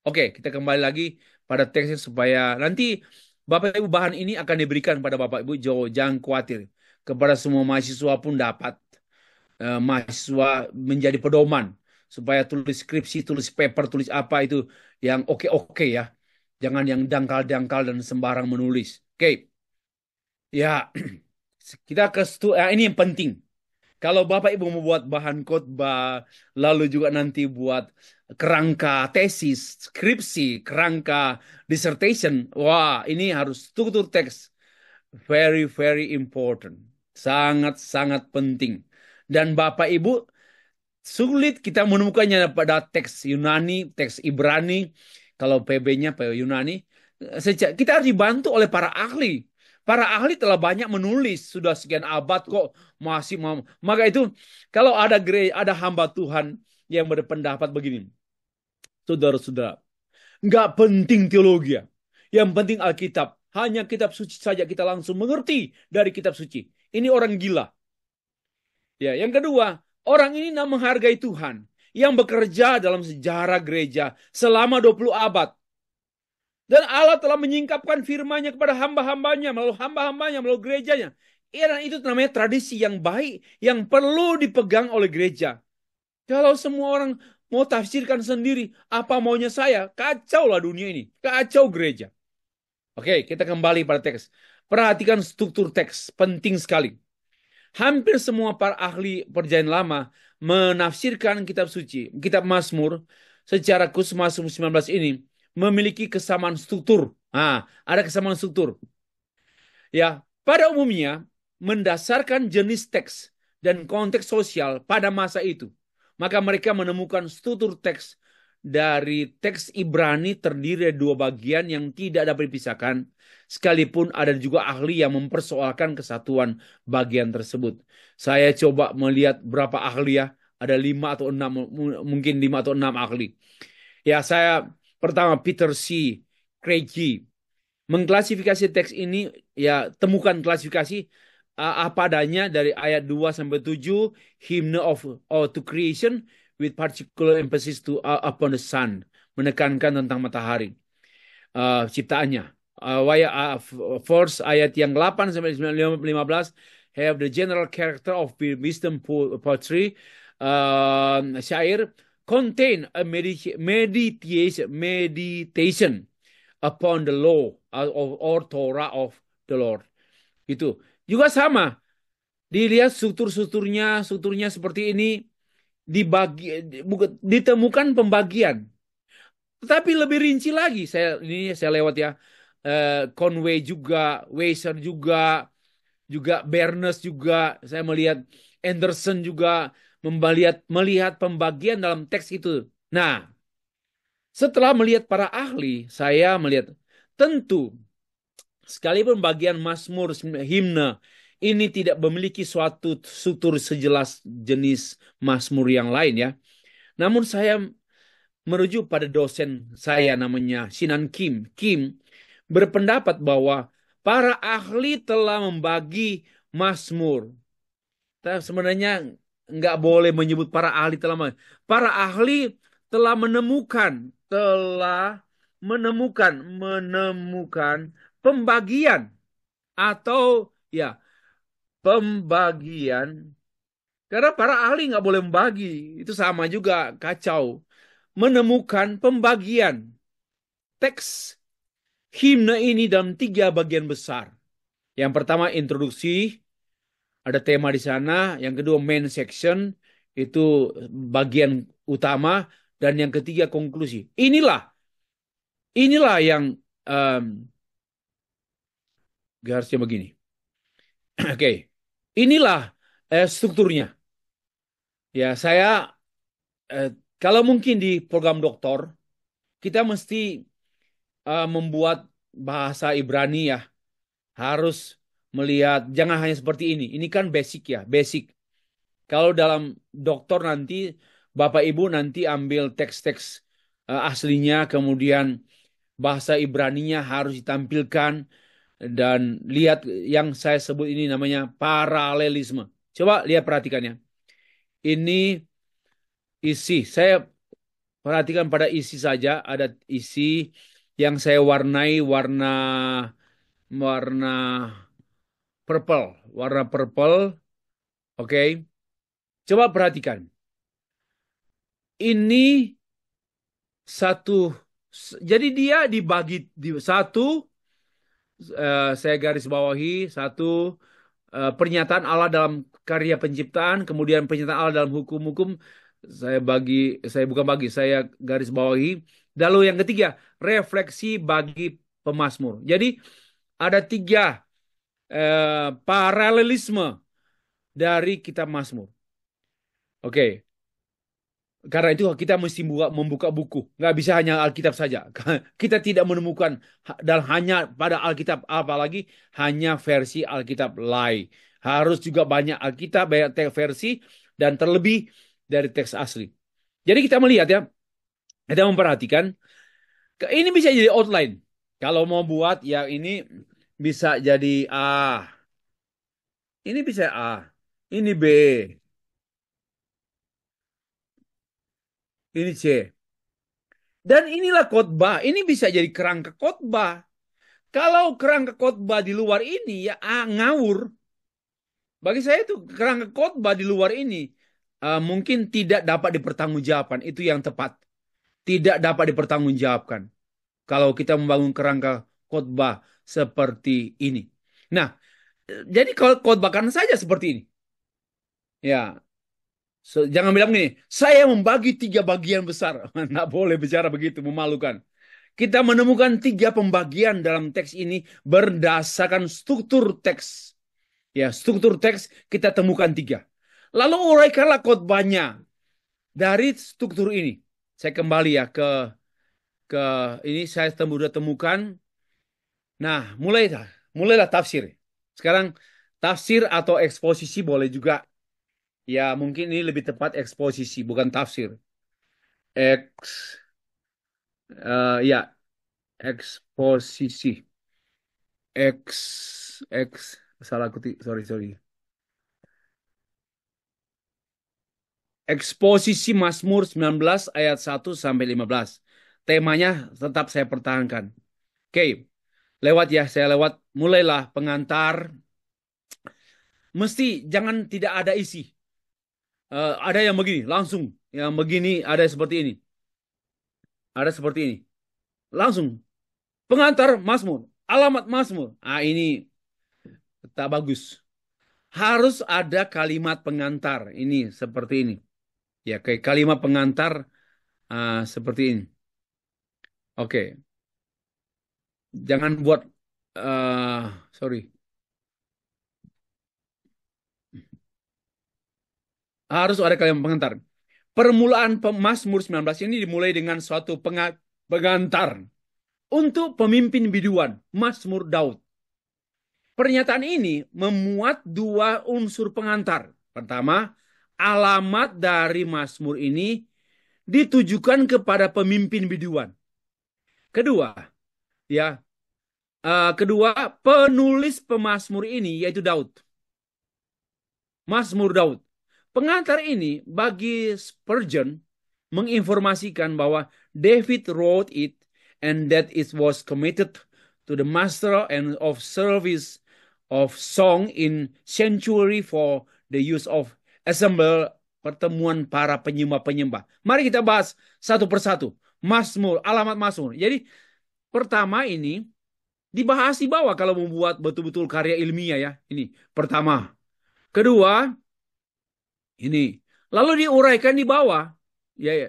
Oke, kita kembali lagi pada teksnya supaya nanti Bapak Ibu bahan ini akan diberikan pada Bapak Ibu. Jangan khawatir. Kepada semua mahasiswa pun dapat. Mahasiswa menjadi pedoman. Supaya tulis skripsi, tulis paper, tulis apa itu yang oke-oke ya. Jangan yang dangkal-dangkal dan sembarang menulis. Oke. Ya, kita ini yang penting. Kalau Bapak Ibu membuat bahan khotbah, lalu juga nanti buat kerangka tesis, skripsi, kerangka dissertation, wah ini harus struktur teks. Very, very important. Sangat-sangat penting. Dan Bapak Ibu, sulit kita menemukannya pada teks Yunani, teks Ibrani, kalau PB-nya Yunani. Kita harus dibantu oleh para ahli. Para ahli telah banyak menulis, sudah sekian abad kok masih mau. Maka itu kalau ada hamba Tuhan yang berpendapat begini, saudara-saudara, nggak penting teologi, yang penting Alkitab. Hanya kitab suci saja kita langsung mengerti dari kitab suci. Ini orang gila. Ya, yang kedua, orang ini tidak menghargai Tuhan yang bekerja dalam sejarah gereja selama 20 abad. Dan Allah telah menyingkapkan firman-Nya kepada hamba-hambanya, melalui gerejanya. Dan itu namanya tradisi yang baik, yang perlu dipegang oleh gereja. Kalau semua orang mau tafsirkan sendiri, apa maunya saya, kacau lah dunia ini. Kacau gereja. Oke, kita kembali pada teks. Perhatikan struktur teks, penting sekali. Hampir semua para ahli perjanjian lama menafsirkan kitab suci, kitab Mazmur secara khusus Mazmur 19 ini memiliki kesamaan struktur. Ada kesamaan struktur. Ya, pada umumnya mendasarkan jenis teks dan konteks sosial pada masa itu. Maka mereka menemukan struktur teks dari teks Ibrani terdiri dari dua bagian yang tidak dapat dipisahkan, sekalipun ada juga ahli yang mempersoalkan kesatuan bagian tersebut. Saya coba melihat berapa ahli ya, ada 5 atau 6, mungkin 5 atau 6 ahli. Ya, saya pertama Peter C. Craigie mengklasifikasi teks ini, ya temukan klasifikasi apa adanya dari ayat 2 sampai 7, hymn of or to creation with particular emphasis to upon the sun, menekankan tentang matahari, ciptaannya. First ayat yang 8 sampai 15 have the general character of wisdom poetry, syair contain a meditation upon the law or Torah of the Lord. Itu juga sama. Dilihat strukturnya seperti ini, ditemukan pembagian. Tetapi lebih rinci lagi, saya lewat ya. Conway juga, Weiser juga Bernes juga, saya melihat Anderson juga melihat pembagian dalam teks itu. Nah, setelah melihat para ahli, saya melihat tentu sekalipun bagian Mazmur himne ini tidak memiliki suatu struktur sejelas jenis Mazmur yang lain ya. Namun saya merujuk pada dosen saya namanya Sinan Kim. Kim berpendapat bahwa para ahli telah membagi Mazmur. Tapi sebenarnya nggak boleh menyebut para ahli para ahli telah menemukan pembagian atau ya pembagian, karena para ahli nggak boleh membagi, itu sama juga kacau. Menemukan pembagian teks himne ini dalam 3 bagian besar. Yang pertama introduksi, ada tema di sana. Yang kedua main section, itu bagian utama. Dan yang ketiga konklusi. Inilah yang harusnya begini. Oke, inilah strukturnya. Ya, saya kalau mungkin di program doktor kita mesti membuat bahasa Ibrani ya, harus melihat jangan hanya seperti ini. Ini kan basic ya, basic. Kalau dalam doktor nanti Bapak Ibu nanti ambil teks-teks aslinya, kemudian bahasa Ibraninya harus ditampilkan dan lihat yang saya sebut ini namanya paralelisme. Coba lihat, perhatikannya. Ini isi. Saya perhatikan pada isi saja. Ada isi yang saya warnai warna warna purple, warna purple. Oke. Coba perhatikan. Ini satu, jadi dia dibagi di satu, saya garis bawahi satu, pernyataan Allah dalam karya penciptaan, kemudian pernyataan Allah dalam hukum-hukum, saya garis bawahi. Lalu yang ketiga, refleksi bagi pemazmur. Jadi ada 3 paralelisme dari kitab Mazmur. Oke. Karena itu kita mesti membuka buku. Nggak bisa hanya Alkitab saja. Kita tidak menemukan dan hanya pada Alkitab, apalagi hanya versi Alkitab Lai. Harus juga banyak Alkitab, banyak teks versi, dan terlebih dari teks asli. Jadi kita melihat ya, kita memperhatikan, ini bisa jadi outline. Kalau mau buat yang ini bisa jadi A. Ini bisa A. Ini B. Ini C. Dan inilah khotbah. Ini bisa jadi kerangka khotbah. Kalau kerangka khotbah di luar ini ya ngawur. Bagi saya itu kerangka khotbah di luar ini mungkin tidak dapat dipertanggungjawabkan. Itu yang tepat. Tidak dapat dipertanggungjawabkan kalau kita membangun kerangka khotbah seperti ini. Nah, jadi kalau khotbahkan saja seperti ini. Ya, jangan bilang gini, saya membagi 3 bagian besar. Nggak boleh bicara begitu, memalukan. Kita menemukan 3 pembagian dalam teks ini berdasarkan struktur teks. Ya, struktur teks kita temukan 3. Lalu uraikanlah khotbahnya dari struktur ini. Saya kembali ya ke ini saya udah temukan. Nah, mulailah tafsir. Sekarang tafsir atau eksposisi boleh juga. Ya, mungkin ini lebih tepat eksposisi, bukan tafsir. Eks, ya, eksposisi. Salah sorry, sorry. Eksposisi Mazmur 19 ayat 1 sampai 15. Temanya tetap saya pertahankan. Oke, lewat ya, saya lewat. Mulailah pengantar. Mesti jangan tidak ada isi. Ada yang begini, langsung. Yang begini ada seperti ini. Ada seperti ini. Langsung. Pengantar Mazmur. Alamat Mazmur. Ah, ini tak bagus. Harus ada kalimat pengantar. Ini seperti ini. Ya, kayak kalimat pengantar seperti ini. Oke. Jangan buat sorry. Harus ada kalimat pengantar. Permulaan Mazmur 19 ini dimulai dengan suatu pengantar untuk pemimpin biduan, Mazmur Daud. Pernyataan ini memuat 2 unsur pengantar. Pertama, alamat dari Mazmur ini ditujukan kepada pemimpin biduan. Kedua, ya, penulis pemazmur ini yaitu Daud. Mazmur Daud. Pengantar ini bagi Spurgeon menginformasikan bahwa David wrote it and that it was committed to the master and of service of song in sanctuary for the use of assemble pertemuan para penyembah-penyembah. Mari kita bahas satu persatu. Mazmur, alamat Mazmur. Jadi pertama ini dibahas di bawah kalau membuat betul-betul karya ilmiah ya. Ini pertama. Kedua, ini. Lalu diuraikan di bawah. Ya, ya.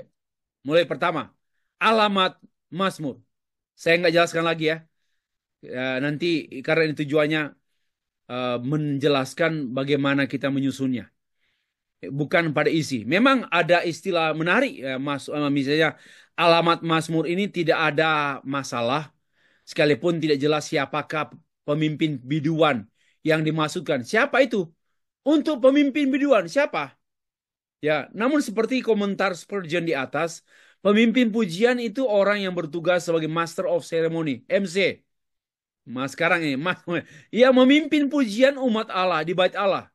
Mulai pertama. Alamat Mazmur. Saya nggak jelaskan lagi ya. Nanti karena ini tujuannya menjelaskan bagaimana kita menyusunnya. Bukan pada isi. Memang ada istilah menarik. Misalnya alamat Mazmur ini tidak ada masalah. Sekalipun tidak jelas siapakah pemimpin biduan yang dimaksudkan. Siapa itu? Untuk pemimpin biduan, siapa? Ya, namun seperti komentar Spurgeon di atas, pemimpin pujian itu orang yang bertugas sebagai Master of Ceremony, MC. Mas sekarang ini, yang memimpin pujian umat Allah di bait Allah.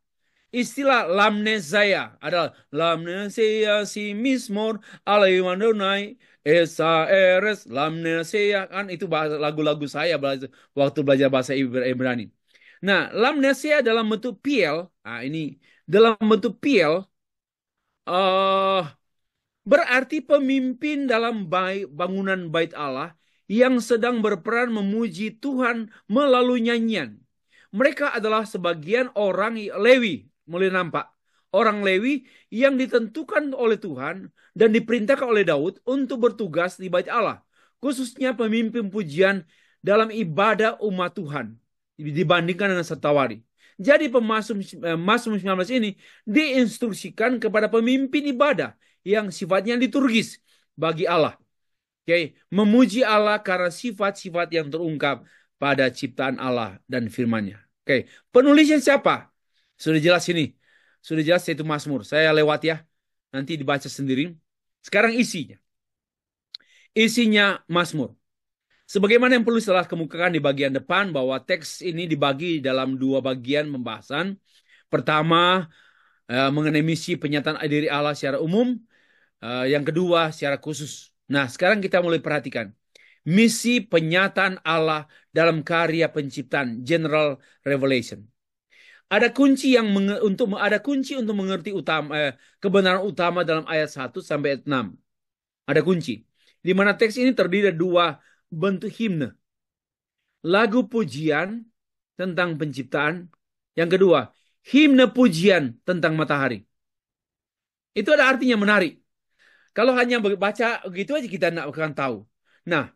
Istilah lamnesia adalah lamnesia si mismor alaiwanonai esa eres lamnesia, kan itu lagu-lagu saya waktu belajar bahasa Ibrani. Nah, lamnesia dalam bentuk piel, ini dalam bentuk piel berarti pemimpin dalam bangunan bait Allah yang sedang berperan memuji Tuhan melalui nyanyian. Mereka adalah sebagian orang Lewi, mulai nampak. Orang Lewi yang ditentukan oleh Tuhan dan diperintahkan oleh Daud untuk bertugas di bait Allah. Khususnya pemimpin pujian dalam ibadah umat Tuhan dibandingkan dengan setawari. Jadi Mazmur 19 ini diinstruksikan kepada pemimpin ibadah yang sifatnya liturgis bagi Allah. Oke, memuji Allah karena sifat-sifat yang terungkap pada ciptaan Allah dan firman-Nya. Oke, penulisnya siapa? Sudah jelas ini. Sudah jelas yaitu Mazmur. Saya lewat ya. Nanti dibaca sendiri. Sekarang isinya. Isinya Mazmur. Sebagaimana yang perlu telah kemukakan di bagian depan bahwa teks ini dibagi dalam 2 bagian pembahasan. Pertama, mengenai misi penyataan diri Allah secara umum. Yang kedua, secara khusus. Nah, sekarang kita mulai perhatikan. Misi penyataan Allah dalam karya penciptaan, General Revelation. Ada kunci untuk mengerti kebenaran utama dalam ayat 1 sampai ayat 6. Ada kunci. Di mana teks ini terdiri dari 2 bentuk himne. Lagu pujian tentang penciptaan. Yang kedua, himne pujian tentang matahari. Itu ada artinya menarik. Kalau hanya baca gitu aja kita tidak akan tahu. Nah,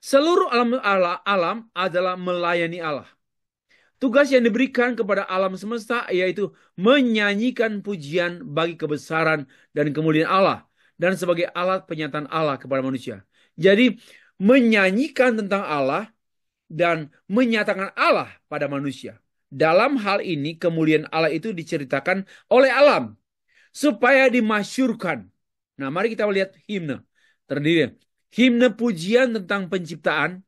seluruh alam adalah melayani Allah. Tugas yang diberikan kepada alam semesta yaitu menyanyikan pujian bagi kebesaran dan kemuliaan Allah dan sebagai alat penyataan Allah kepada manusia. Jadi menyanyikan tentang Allah dan menyatakan Allah pada manusia. Dalam hal ini kemuliaan Allah itu diceritakan oleh alam supaya dimasyurkan. Nah, mari kita lihat himne. Terdiri himne pujian tentang penciptaan.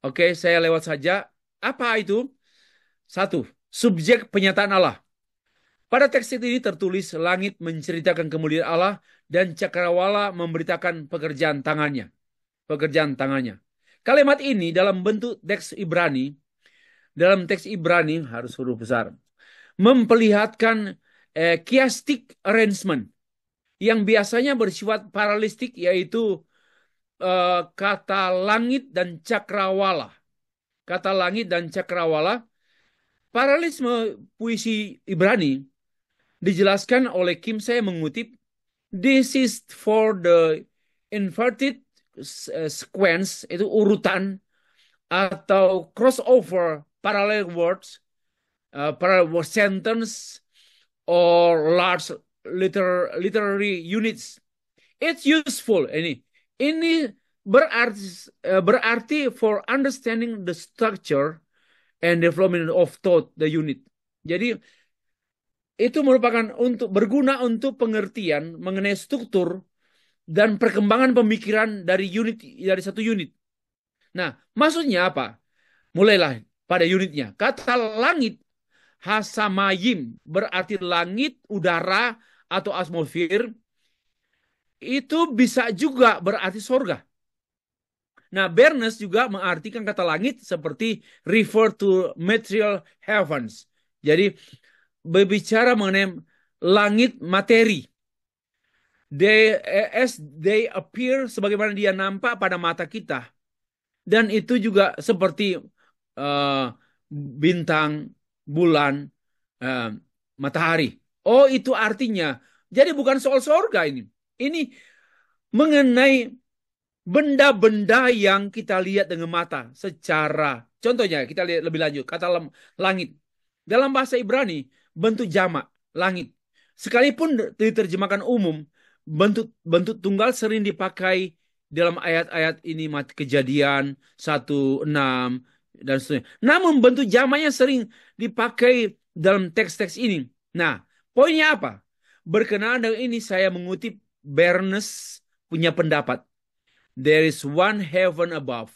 Oke, saya lewat saja. Apa itu? Satu, subjek penyataan Allah. Pada teks ini tertulis langit menceritakan kemuliaan Allah dan cakrawala memberitakan pekerjaan tangannya. Pekerjaan tangannya. Kalimat ini dalam bentuk teks Ibrani, harus huruf besar, memperlihatkan chiastic arrangement yang biasanya bersifat paralelistik, yaitu kata langit dan cakrawala. Kata langit dan cakrawala, paralelisme puisi Ibrani dijelaskan oleh Kim, saya mengutip, this is for the inverted sequence, itu urutan atau crossover parallel words, parallel word sentence or large literary units. It's useful ini berarti for understanding the structure and development of thought the unit. Jadi itu merupakan berguna untuk pengertian mengenai struktur dan perkembangan pemikiran dari satu unit. Nah, maksudnya apa? Mulailah pada unitnya. Kata langit hasamayim berarti langit, udara atau atmosfer. Itu bisa juga berarti sorga. Nah, Bernes juga mengartikan kata langit seperti refer to material heavens. Jadi berbicara mengenai langit materi. As they appear, sebagaimana dia nampak pada mata kita. Dan itu juga seperti bintang, bulan, matahari. Oh, itu artinya. Jadi bukan soal surga ini. Ini mengenai benda-benda yang kita lihat dengan mata secara, contohnya kita lihat lebih lanjut, kata langit. Dalam bahasa Ibrani, bentuk jamak, langit. Sekalipun diterjemahkan umum, bentuk tunggal sering dipakai dalam ayat-ayat ini, Kejadian 1:6 dan seterusnya. Namun bentuk jamaknya sering dipakai dalam teks-teks ini. Nah, poinnya apa? Berkenaan dengan ini saya mengutip Bernes punya pendapat. There is one heaven above,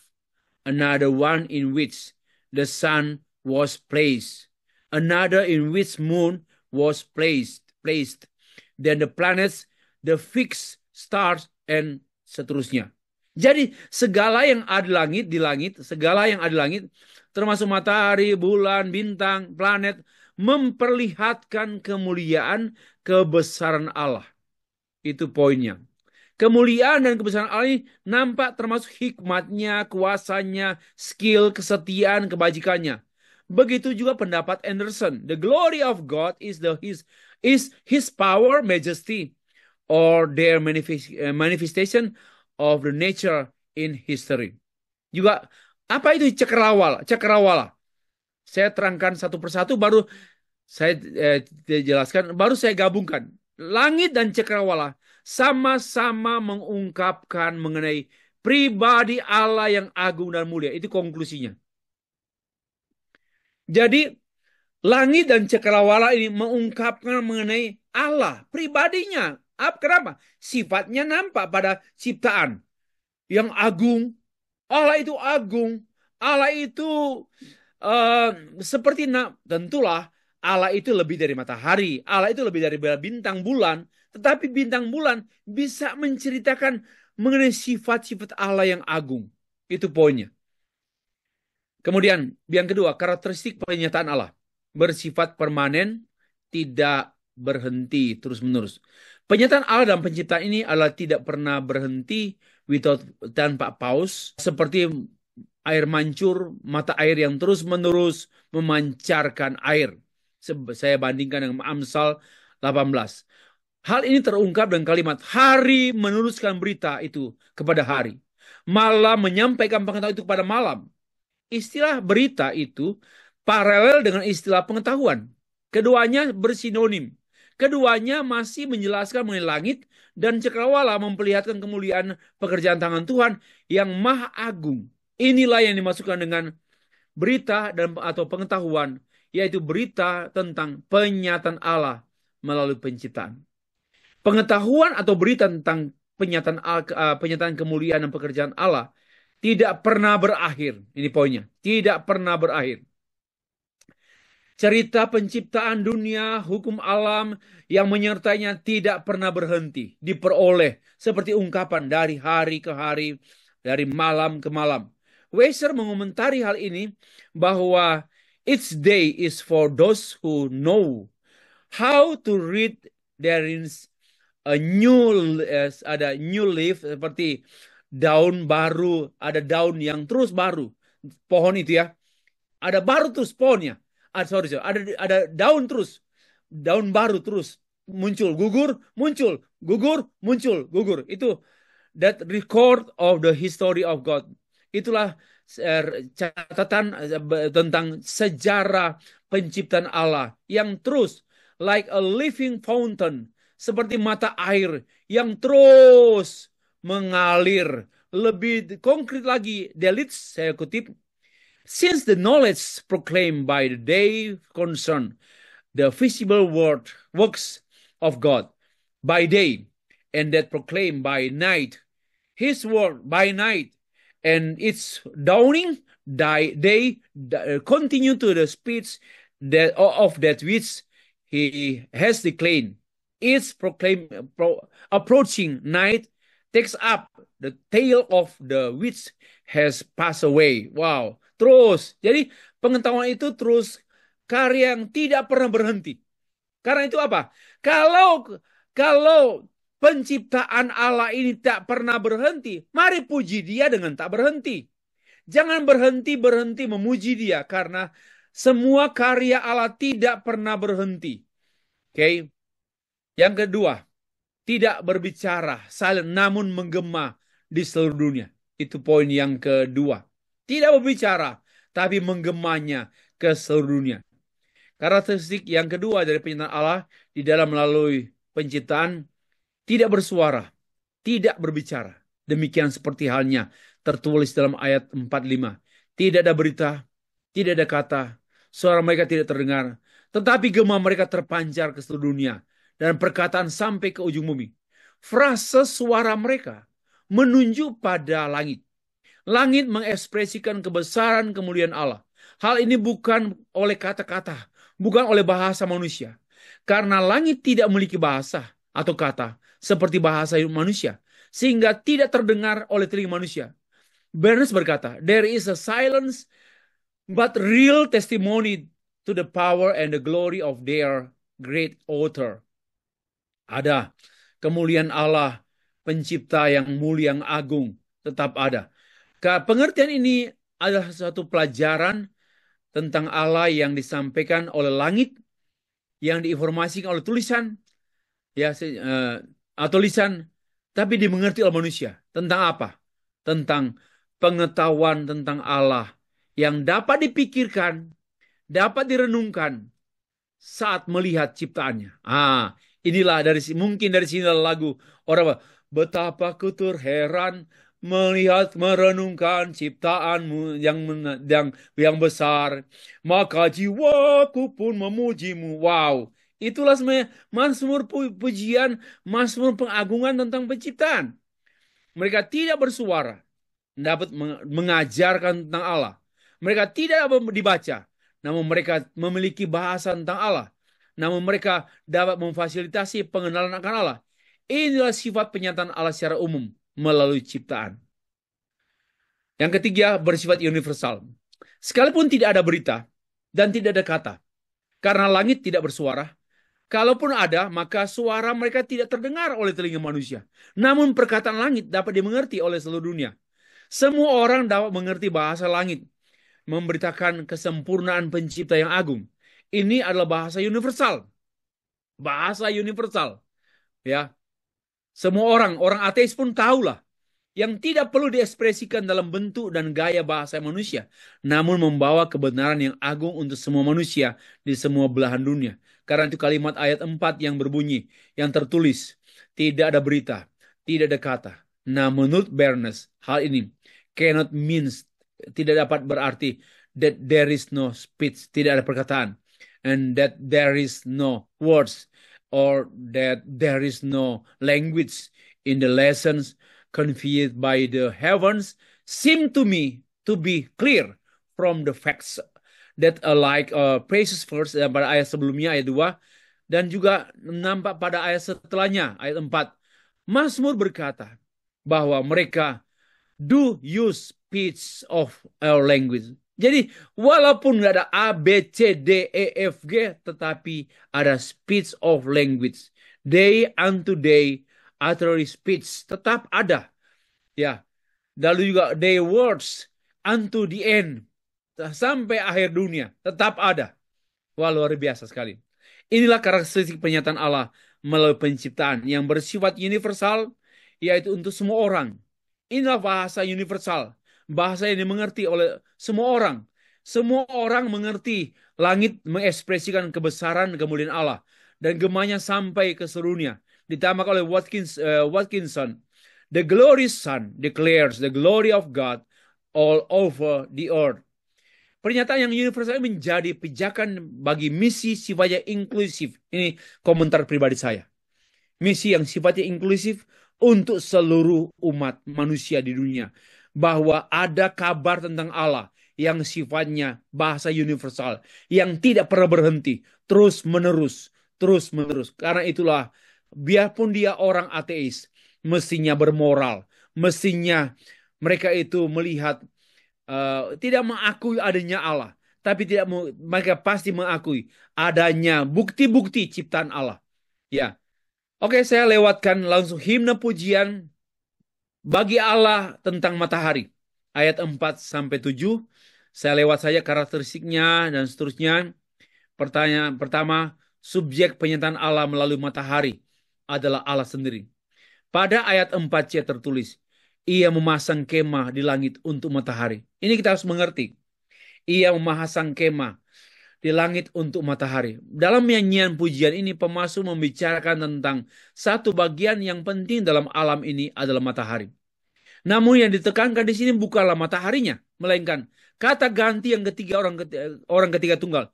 another one in which the sun was placed, another in which moon was placed. Then the planets, the fixed stars, and seterusnya. Jadi segala yang ada di langit, segala yang ada di langit, termasuk matahari, bulan, bintang, planet, memperlihatkan kemuliaan, kebesaran Allah. Itu poinnya. Kemuliaan dan kebesaran Allah ini nampak termasuk hikmatnya, kuasanya, skill, kesetiaan, kebajikannya. Begitu juga pendapat Anderson. The glory of God is his power, majesty, or their manifestation of the nature in history. Juga apa itu cakrawala? Cakrawala. Saya terangkan satu persatu, baru saya jelaskan, baru saya gabungkan. Langit dan cakrawala sama-sama mengungkapkan mengenai pribadi Allah yang agung dan mulia. Itu konklusinya. Jadi langit dan cakrawala ini mengungkapkan mengenai Allah, pribadinya. Kenapa? Sifatnya nampak pada ciptaan yang agung. Allah itu agung. Allah itu seperti, tentulah Allah itu lebih dari matahari. Allah itu lebih dari bintang bulan. Tetapi bintang bulan bisa menceritakan mengenai sifat-sifat Allah yang agung. Itu poinnya. Kemudian yang kedua, karakteristik penyataan Allah. Bersifat permanen, tidak berhenti terus-menerus. Penyataan Allah dalam penciptaan ini adalah tidak pernah berhenti tanpa pause. Seperti air mancur, mata air yang terus-menerus memancarkan air. Saya bandingkan dengan Amsal 18. Hal ini terungkap dengan kalimat, hari meneruskan berita itu kepada hari. Malam menyampaikan pengetahuan itu kepada malam. Istilah berita itu paralel dengan istilah pengetahuan. Keduanya bersinonim. Keduanya masih menjelaskan mengenai langit dan cakrawala memperlihatkan kemuliaan pekerjaan tangan Tuhan yang maha agung. Inilah yang dimasukkan dengan berita dan atau pengetahuan, yaitu berita tentang penyataan Allah melalui penciptaan. Pengetahuan atau berita tentang penyataan kemuliaan dan pekerjaan Allah tidak pernah berakhir. Ini poinnya. Tidak pernah berakhir. Cerita penciptaan dunia, hukum alam yang menyertainya tidak pernah berhenti. Diperoleh seperti ungkapan dari hari ke hari, dari malam ke malam. Weiser mengomentari hal ini bahwa each day is for those who know how to read. There is a new ada new leaf, seperti daun baru, ada daun yang terus baru. Pohon itu ya, ada baru terus pohonnya. Sorry, ada daun terus, daun baru terus muncul, gugur, muncul, gugur, muncul, gugur. Itu that record of the history of God. Itulah catatan tentang sejarah penciptaan Allah yang terus like a living fountain, seperti mata air yang terus mengalir. Lebih konkret lagi, Delitzsch, saya kutip, since the knowledge proclaimed by the day concern the visible works of God by day, and that proclaimed by night his work by night, and its dawning day continue to the speech of that which he has declared. Its approaching night takes up the tale of the which has passed away. Wow. Terus, jadi pengetahuan itu terus karya yang tidak pernah berhenti. Karena itu apa? Kalau penciptaan Allah ini tak pernah berhenti, mari puji Dia dengan tak berhenti. Jangan berhenti memuji Dia, karena semua karya Allah tidak pernah berhenti. Oke. Yang kedua, tidak berbicara, silent, namun menggema di seluruh dunia. Itu poin yang kedua. Tidak berbicara, tapi menggemanya ke seluruh dunia. Karakteristik yang kedua dari penciptaan Allah di dalam melalui penciptaan, tidak bersuara, tidak berbicara. Demikian seperti halnya tertulis dalam ayat 45. Tidak ada berita, tidak ada kata, suara mereka tidak terdengar, tetapi gema mereka terpancar ke seluruh dunia dan perkataan sampai ke ujung bumi. Frase suara mereka menunjuk pada langit. Langit mengekspresikan kebesaran kemuliaan Allah. Hal ini bukan oleh kata-kata, bukan oleh bahasa manusia. Karena langit tidak memiliki bahasa atau kata seperti bahasa manusia, sehingga tidak terdengar oleh telinga manusia. Berns berkata, there is a silence but real testimony to the power and the glory of their great author. Ada kemuliaan Allah, pencipta yang mulia, yang agung, tetap ada. Pengertian ini adalah satu pelajaran tentang Allah yang disampaikan oleh langit, yang diinformasikan oleh tulisan, ya, tulisan, tapi dimengerti oleh manusia. Tentang apa? Tentang pengetahuan tentang Allah yang dapat dipikirkan, dapat direnungkan saat melihat ciptaannya. Inilah mungkin dari sini lagu orang, betapa ku terheran melihat, merenungkan ciptaanmu yang besar, maka jiwaku pun memujimu. Wow, itulah sebenarnya mazmur pujian, mazmur pengagungan tentang penciptaan. Mereka tidak bersuara, dapat mengajarkan tentang Allah. Mereka tidak dibaca, namun mereka memiliki bahasa tentang Allah. Namun mereka dapat memfasilitasi pengenalan akan Allah. Inilah sifat penyataan Allah secara umum melalui ciptaan. Yang ketiga, bersifat universal. Sekalipun tidak ada berita dan tidak ada kata, karena langit tidak bersuara, kalaupun ada, maka suara mereka tidak terdengar oleh telinga manusia. Namun perkataan langit dapat dimengerti oleh seluruh dunia. Semua orang dapat mengerti bahasa langit, memberitakan kesempurnaan pencipta yang agung. ini adalah bahasa universal. Bahasa universal. Ya, semua orang ateis pun tahulah yang tidak perlu diekspresikan dalam bentuk dan gaya bahasa manusia, namun membawa kebenaran yang agung untuk semua manusia di semua belahan dunia. Karena itu kalimat ayat 4 yang berbunyi, yang tertulis, tidak ada berita, tidak ada kata. Nah, menurut Bernes, hal ini cannot means, tidak dapat berarti that there is no speech, tidak ada perkataan, and that there is no words, or that there is no language in the lessons conveyed by the heavens seem to me to be clear from the facts that like precious verse pada ayat sebelumnya ayat 2 dan juga nampak pada ayat setelahnya ayat 4. Mazmur berkata bahwa mereka do use speech of our language. Jadi walaupun nggak ada A, B, C, D, E, F, G, tetapi ada speech of language. Day unto day, utterly speech tetap ada. Ya, lalu juga day words unto the end. Sampai akhir dunia tetap ada. Wah, luar biasa sekali. Inilah karakteristik pernyataan Allah melalui penciptaan yang bersifat universal, yaitu untuk semua orang. Inilah bahasa universal, bahasa yang dimengerti oleh semua orang. Semua orang mengerti langit mengekspresikan kebesaran dan kemuliaan Allah, dan gemanya sampai ke seluruh dunia. Ditambah oleh Watkinson, the glorious Son declares the glory of God all over the earth. Pernyataan yang universal menjadi pijakan bagi misi sifatnya inklusif. Ini komentar pribadi saya. Misi yang sifatnya inklusif untuk seluruh umat manusia di dunia. Bahwa ada kabar tentang Allah yang sifatnya bahasa universal. Yang tidak pernah berhenti. Terus menerus. Terus menerus. Karena itulah biarpun dia orang ateis. Mestinya bermoral. Mestinya mereka itu melihat tidak mengakui adanya Allah, tapi mereka pasti mengakui adanya bukti-bukti ciptaan Allah. Ya, oke, saya lewatkan langsung himne pujian bagi Allah tentang matahari, ayat 4 sampai 7. Saya lewat saja karakteristiknya dan seterusnya. Pertanyaan pertama, subjek penyataan Allah melalui matahari adalah Allah sendiri. Pada ayat 4c tertulis, ia memasang kemah di langit untuk matahari. Ini kita harus mengerti. Ia memasang kemah di langit untuk matahari. Dalam nyanyian pujian ini, pemasuk membicarakan tentang satu bagian yang penting dalam alam ini adalah matahari. Namun yang ditekankan di sini bukanlah mataharinya, melainkan kata ganti yang ketiga orang ketiga tunggal.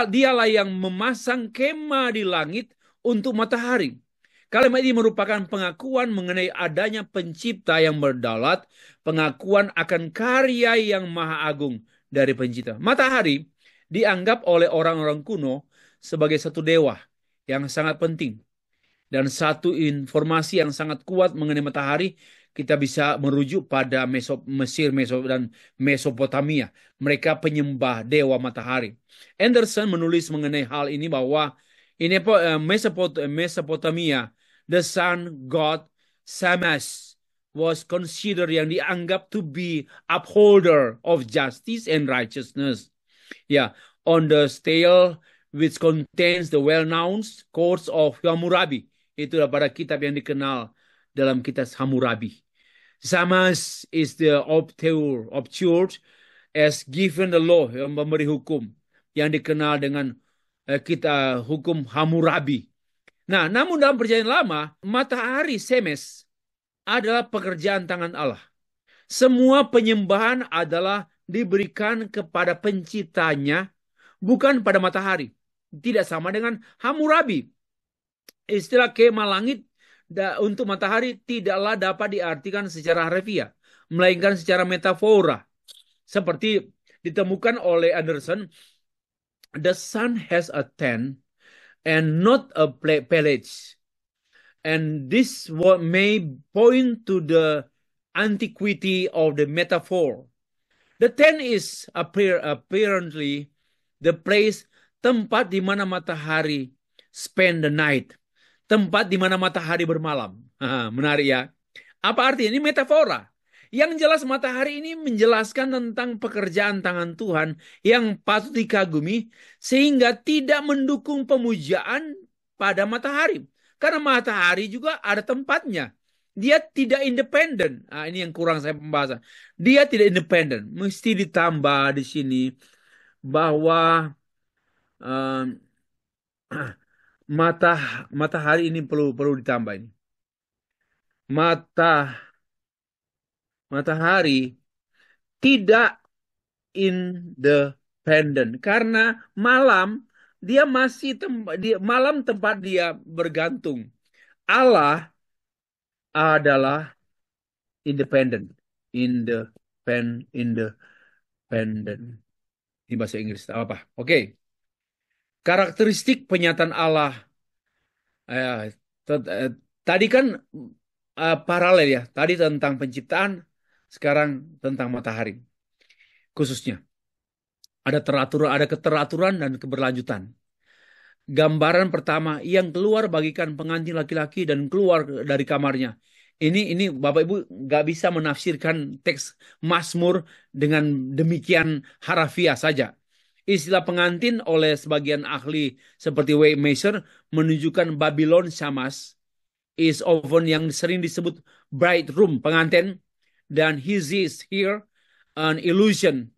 Dialah yang memasang kemah di langit untuk matahari. Kalimat ini merupakan pengakuan mengenai adanya pencipta yang berdaulat, pengakuan akan karya yang maha agung dari pencipta. Matahari dianggap oleh orang-orang kuno sebagai satu dewa yang sangat penting. Dan satu informasi yang sangat kuat mengenai matahari, kita bisa merujuk pada Mesir dan Mesopotamia. Mereka penyembah dewa matahari. Anderson menulis mengenai hal ini bahwa ini Mesopotamia, the sun god Shamash was considered yang dianggap to be upholder of justice and righteousness. Ya, on the stele which contains the well-known courts of Hammurabi. Itulah pada kitab yang dikenal dalam kitab Hammurabi. Shamash is the obteur of church as given the law, yang memberi hukum, yang dikenal dengan kita hukum Hammurabi. Nah, namun dalam perjanjian lama, matahari Shemesh adalah pekerjaan tangan Allah. Semua penyembahan adalah diberikan kepada penciptanya, bukan pada matahari. Tidak sama dengan Hammurabi. Istilah kemah langit untuk matahari tidaklah dapat diartikan secara harfiah, melainkan secara metafora. Seperti ditemukan oleh Anderson, the sun has a tent and not a palace. And this may point to the antiquity of the metaphor. The tent is apparently the place, tempat di mana matahari spend the night. Tempat di mana matahari bermalam. Menarik ya. Apa artinya? Ini metafora. Yang jelas matahari ini menjelaskan tentang pekerjaan tangan Tuhan yang patut dikagumi sehingga tidak mendukung pemujaan pada matahari. Karena matahari juga ada tempatnya. Dia tidak independen. Nah, ini yang kurang saya pembahasan. Dia tidak independen. Mesti ditambah di sini bahwa eh, mata matahari ini perlu perlu ditambah ini. Mata matahari tidak independen karena malam dia masih malam tempat dia bergantung. Allah adalah independen. Independent. Ini bahasa Inggris apa? Oke. Karakteristik penyataan Allah. eh, eh, Tadi kan paralel ya. Tadi tentang penciptaan, sekarang tentang matahari khususnya. Ada teraturan, ada keteraturan dan keberlanjutan. Gambaran pertama yang keluar bagikan pengantin laki-laki dan keluar dari kamarnya. Ini Bapak Ibu nggak bisa menafsirkan teks Mazmur dengan demikian harafiah saja. Istilah pengantin oleh sebagian ahli seperti Waymaker menunjukkan Babylon Shamas is often yang sering disebut bridegroom pengantin dan his is here an illusion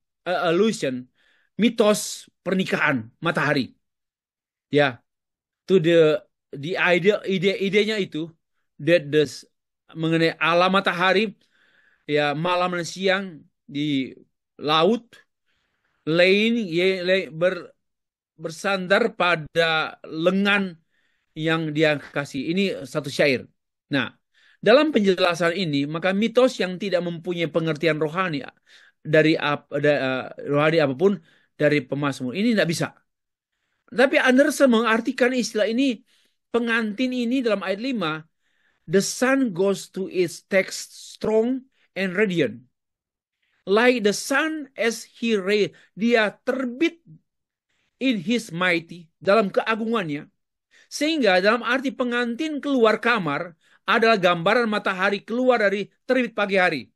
mitos pernikahan matahari. Ya, to the idenya itu that mengenai alam matahari ya malam dan siang di laut lain bersandar pada lengan yang dia kasih. Ini satu syair. Nah, dalam penjelasan ini maka mitos yang tidak mempunyai pengertian rohani dari rohani apapun dari pemazmur ini tidak bisa. Tapi Anderson mengartikan istilah ini pengantin ini dalam ayat 5, the sun goes to its text strong and radiant. Like the sun as he ray, dia terbit in his mighty, dalam keagungannya. Sehingga dalam arti pengantin keluar kamar adalah gambaran matahari keluar dari terbit pagi hari.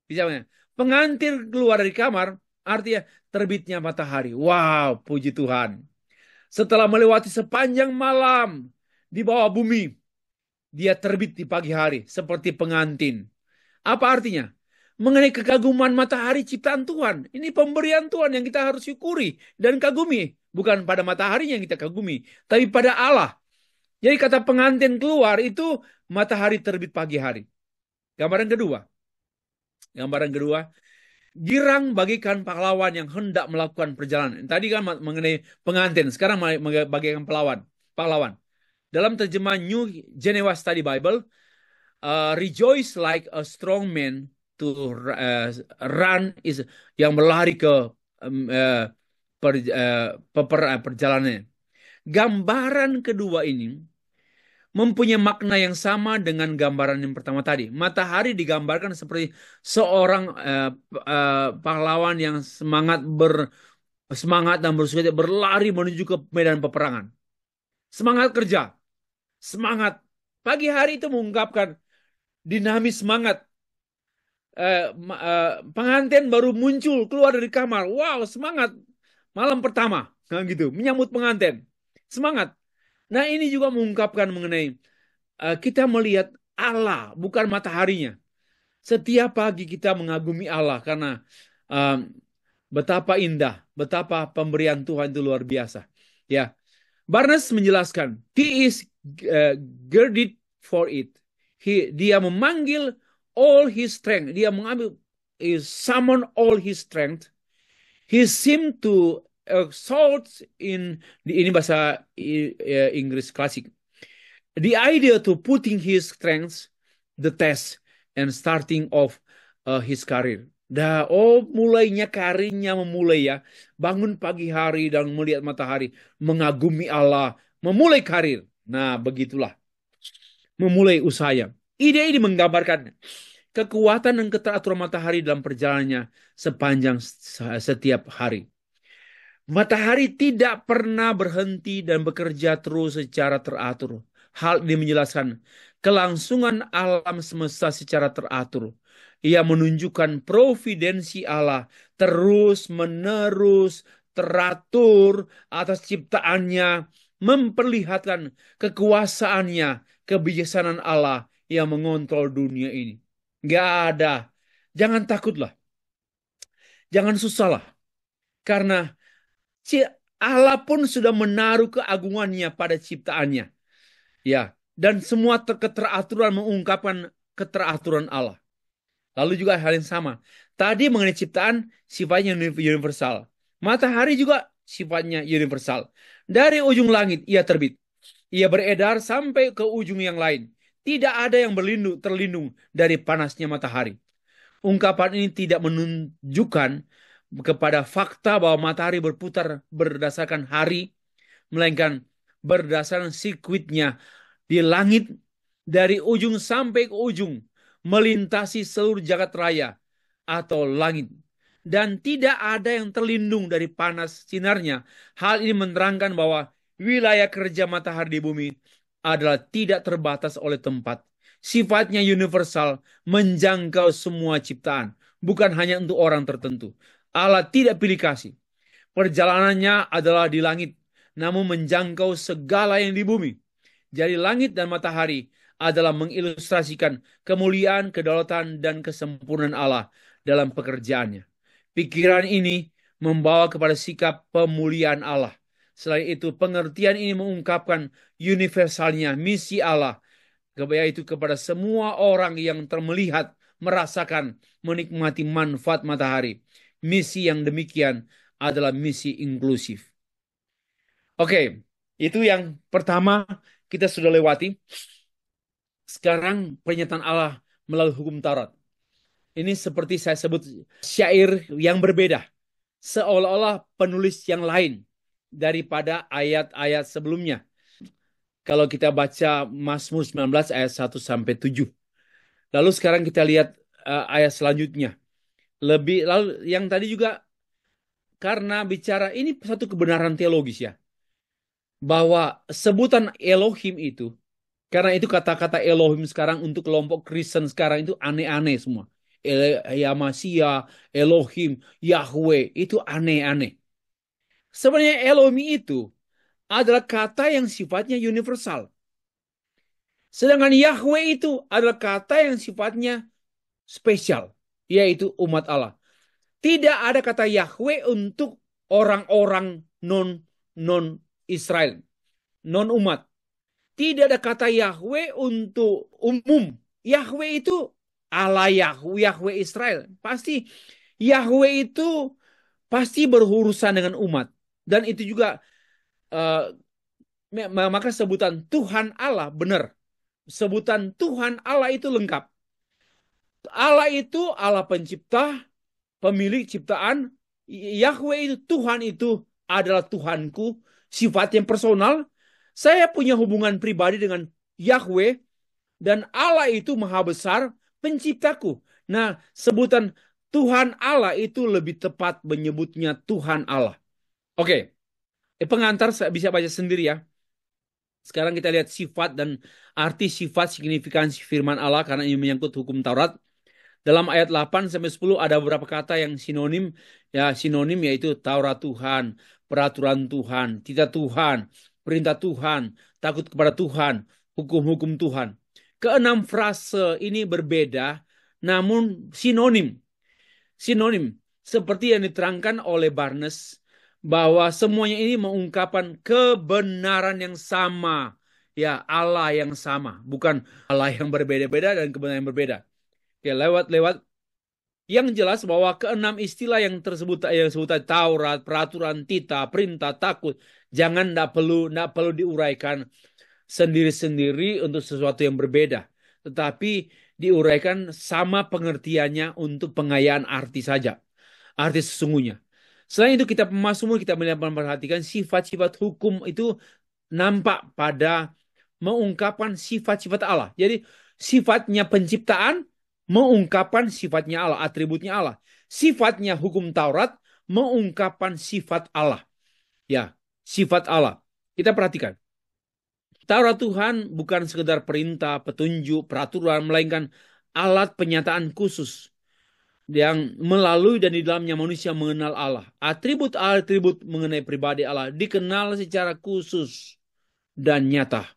Misalnya, pengantin keluar dari kamar artinya terbitnya matahari. Wow, puji Tuhan. Setelah melewati sepanjang malam di bawah bumi, dia terbit di pagi hari seperti pengantin. Apa artinya? Mengenai kekaguman matahari ciptaan Tuhan. Ini pemberian Tuhan yang kita harus syukuri dan kagumi. Bukan pada matahari yang kita kagumi, tapi pada Allah. Jadi kata pengantin keluar itu matahari terbit pagi hari. Gambaran kedua. Gambaran kedua, girang bagikan pahlawan yang hendak melakukan perjalanan. Tadi kan mengenai pengantin, sekarang bagikan pahlawan. Dalam terjemahan New Geneva Study Bible, rejoice like a strong man to run is yang berlari ke perjalanan. Gambaran kedua ini mempunyai makna yang sama dengan gambaran yang pertama tadi. Matahari digambarkan seperti seorang pahlawan yang semangat dan bersuka berlari menuju ke medan peperangan. Semangat kerja, semangat. Pagi hari itu mengungkapkan dinamis semangat. Pengantin baru muncul keluar dari kamar. Wow, semangat. Malam pertama, nah gitu, menyambut pengantin. Semangat. Nah, ini juga mengungkapkan mengenai kita melihat Allah, bukan mataharinya. Setiap pagi kita mengagumi Allah karena betapa indah, betapa pemberian Tuhan itu luar biasa. Ya, Barnes menjelaskan, he is girded for it. Dia memanggil all his strength. Dia mengambil, summon all his strength. He seemed to exalt ini bahasa Inggris klasik. The idea to putting his strength the test and starting off his career. Mulainya karirnya memulai ya. Bangun pagi hari dan melihat matahari, mengagumi Allah, memulai karir. Nah, begitulah. Memulai usahanya. Ide ini menggambarkan kekuatan dan keteraturan matahari dalam perjalanannya sepanjang setiap hari. Matahari tidak pernah berhenti dan bekerja terus secara teratur. Hal ini menjelaskan kelangsungan alam semesta secara teratur. Ia menunjukkan providensi Allah terus-menerus teratur atas ciptaannya, memperlihatkan kekuasaannya, kebijaksanaan Allah yang mengontrol dunia ini. Gak ada. Jangan takutlah. Jangan susahlah. Karena Allah pun sudah menaruh keagungannya pada ciptaannya. Ya, dan semua keteraturan mengungkapkan keteraturan Allah. Lalu juga hal yang sama. Tadi mengenai ciptaan sifatnya universal. Matahari juga sifatnya universal. Dari ujung langit ia terbit. Ia beredar sampai ke ujung yang lain. Tidak ada yang terlindung dari panasnya matahari. Ungkapan ini tidak menunjukkan kepada fakta bahwa matahari berputar berdasarkan hari, melainkan berdasarkan sirkuitnya di langit dari ujung sampai ke ujung, melintasi seluruh jagat raya atau langit. Dan tidak ada yang terlindung dari panas sinarnya. Hal ini menerangkan bahwa wilayah kerja matahari di bumi adalah tidak terbatas oleh tempat. Sifatnya universal, menjangkau semua ciptaan, bukan hanya untuk orang tertentu. Allah tidak pilih kasih. Perjalanannya adalah di langit, namun menjangkau segala yang di bumi. Jadi langit dan matahari adalah mengilustrasikan kemuliaan, kedaulatan, dan kesempurnaan Allah dalam pekerjaannya. Pikiran ini membawa kepada sikap pemuliaan Allah. Selain itu, pengertian ini mengungkapkan universalnya misi Allah, yaitu kepada semua orang yang termelihat, merasakan, menikmati manfaat matahari. Misi yang demikian adalah misi inklusif. Oke, itu yang pertama kita sudah lewati. Sekarang pernyataan Allah melalui hukum Taurat. Ini seperti saya sebut syair yang berbeda. Seolah-olah penulis yang lain daripada ayat-ayat sebelumnya. Kalau kita baca Mazmur 19 ayat 1 sampai 7. Lalu sekarang kita lihat ayat selanjutnya. Lalu yang tadi juga karena bicara ini satu kebenaran teologis ya. Bahwa sebutan Elohim itu, karena itu kata-kata Elohim sekarang untuk kelompok Kristen sekarang itu aneh-aneh semua. Yamasia, Elohim, Yahweh, itu aneh-aneh. Sebenarnya Elohim itu adalah kata yang sifatnya universal. Sedangkan Yahweh itu adalah kata yang sifatnya spesial, yaitu umat Allah. Tidak ada kata Yahweh untuk orang-orang non Israel, non umat. Tidak ada kata Yahweh untuk umum. Yahweh itu Allah Yahweh Israel. Pasti Yahweh itu pasti berurusan dengan umat. Dan itu juga uh, maka sebutan Tuhan Allah benar. Sebutan Tuhan Allah itu lengkap. Allah itu Allah pencipta, pemilik ciptaan. Yahweh itu Tuhan itu adalah Tuhanku, sifatnya personal. Saya punya hubungan pribadi dengan Yahweh dan Allah itu maha besar penciptaku. Nah, sebutan Tuhan Allah itu lebih tepat menyebutnya Tuhan Allah. Oke, pengantar saya bisa baca sendiri ya. Sekarang kita lihat sifat dan arti sifat signifikansi firman Allah karena ini menyangkut hukum Taurat. Dalam ayat 8 sampai 10 ada beberapa kata yang sinonim. Ya, sinonim yaitu Taurat Tuhan, peraturan Tuhan, titah Tuhan, perintah Tuhan, takut kepada Tuhan, hukum-hukum Tuhan. Keenam frase ini berbeda namun sinonim. Sinonim seperti yang diterangkan oleh Barnes bahwa semuanya ini mengungkapkan kebenaran yang sama. Ya, Allah yang sama, bukan Allah yang berbeda-beda dan kebenaran yang berbeda. Ya, lewat yang jelas bahwa keenam istilah yang disebut Taurat, peraturan, titah, perintah, takut, jangan tidak perlu diuraikan sendiri-sendiri untuk sesuatu yang berbeda, tetapi diuraikan sama pengertiannya untuk pengayaan arti saja, arti sesungguhnya. Selain itu kita Mazmur kita memperhatikan sifat-sifat hukum itu nampak pada mengungkapkan sifat-sifat Allah. Jadi sifatnya penciptaan mengungkapkan sifatnya Allah, atributnya Allah. Sifatnya hukum Taurat mengungkapkan sifat Allah. Ya, sifat Allah. Kita perhatikan. Taurat Tuhan bukan sekedar perintah, petunjuk, peraturan, melainkan alat penyataan khusus yang melalui dan di dalamnya manusia mengenal Allah. Atribut-atribut mengenai pribadi Allah dikenal secara khusus dan nyata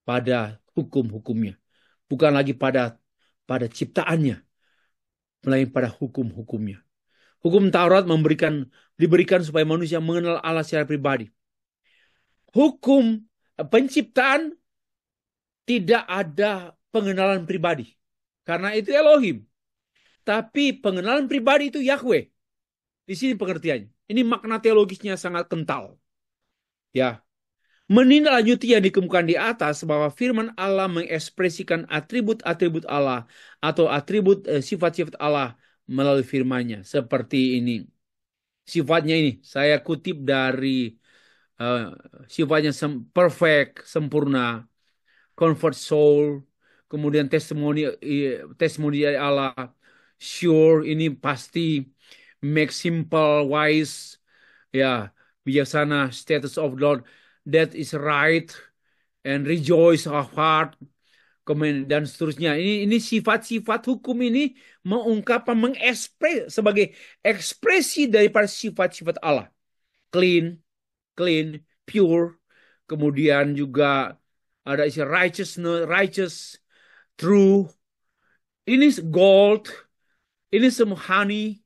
pada hukum-hukumnya. Bukan lagi pada ciptaannya, melainkan pada hukum-hukumnya. Hukum Taurat diberikan supaya manusia mengenal Allah secara pribadi. Hukum penciptaan tidak ada pengenalan pribadi. Karena itu Elohim. Tapi pengenalan pribadi itu Yahweh. Di sini pengertiannya. Ini makna teologisnya sangat kental. Ya, menindaklanjuti yang dikemukakan di atas bahwa firman Allah mengekspresikan atribut-atribut Allah atau sifat-sifat Allah melalui firman-Nya. Seperti ini. Sifatnya ini, saya kutip dari sifatnya perfect, sempurna, comfort soul, kemudian testimoni dari Allah, sure, ini pasti, make simple, wise, ya, bijaksana, status of Lord, that is right, and rejoice of heart, dan seterusnya. Ini sifat-sifat hukum ini mengungkapkan, sebagai ekspresi daripada sifat-sifat Allah. Clean, pure, kemudian juga ada istilah righteous, true, ini gold, ini semua honey,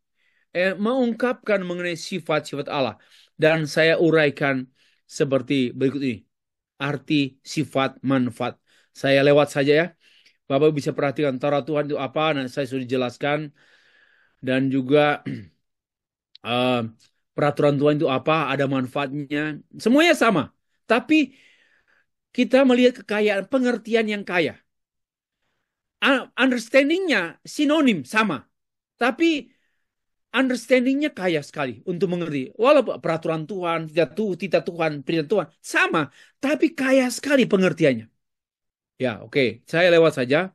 mengungkapkan mengenai sifat-sifat Allah. Dan saya uraikan seperti berikut ini. Arti, sifat, manfaat. Saya lewat saja ya. Bapak bisa perhatikan Taurat Tuhan itu apa. Nah, saya sudah jelaskan. Dan juga peraturan Tuhan itu apa, ada manfaatnya. Semuanya sama. Tapi kita melihat kekayaan, pengertian yang kaya. Understanding-nya sinonim, sama. Tapi understanding-nya kaya sekali untuk mengerti. Walaupun peraturan Tuhan, titah Tuhan, perintah Tuhan, sama. Tapi kaya sekali pengertiannya. Ya, oke. Saya lewat saja.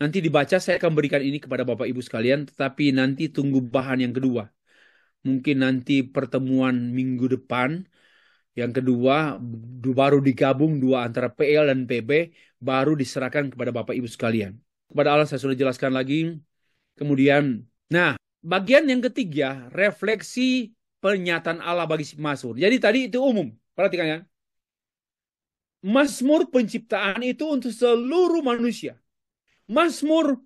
Nanti dibaca, saya akan berikan ini kepada Bapak Ibu sekalian. Tetapi nanti tunggu bahan yang kedua. Mungkin nanti pertemuan minggu depan. Yang kedua, baru digabung dua antara PL dan PB, baru diserahkan kepada Bapak Ibu sekalian. Kepada Allah saya sudah jelaskan lagi. Kemudian, nah, bagian yang ketiga, refleksi pernyataan Allah bagi si Mazmur. Jadi tadi itu umum, perhatikan ya. Mazmur penciptaan itu untuk seluruh manusia. Mazmur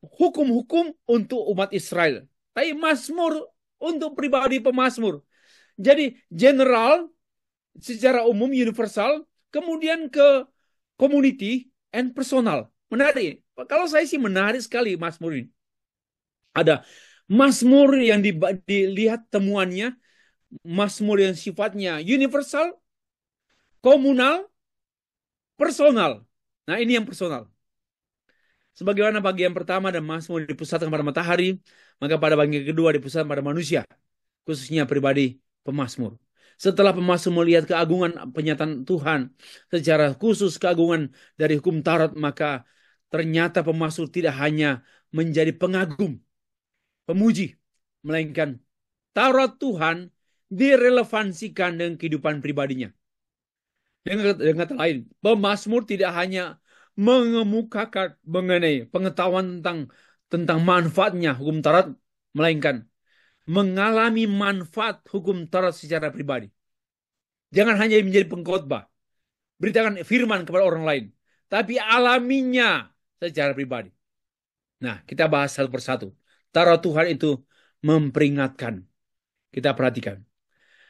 hukum-hukum untuk umat Israel. Tapi Mazmur untuk pribadi pemazmur. Jadi general, secara umum, universal, kemudian ke community and personal. Menarik. Kalau saya sih menarik sekali Mazmur ini. Ada Mazmur yang dilihat temuannya, Mazmur yang sifatnya universal, komunal, personal. Nah, ini yang personal. Sebagaimana bagian pertama dan Mazmur dipusatkan pada matahari, maka pada bagian kedua dipusatkan pada manusia, khususnya pribadi pemazmur. Setelah pemazmur melihat keagungan penyataan Tuhan, secara khusus keagungan dari hukum Taurat, maka ternyata pemazmur tidak hanya menjadi pengagum, pemuji, melainkan Taurat Tuhan direlevansikan dengan kehidupan pribadinya. Dengan kata lain, pemazmur tidak hanya mengemukakan mengenai pengetahuan tentang manfaatnya hukum Taurat, melainkan mengalami manfaat hukum Taurat secara pribadi. Jangan hanya menjadi pengkhotbah, beritakan firman kepada orang lain, tapi alaminya secara pribadi. Nah, kita bahas satu persatu. Taurat Tuhan itu memperingatkan. Kita perhatikan.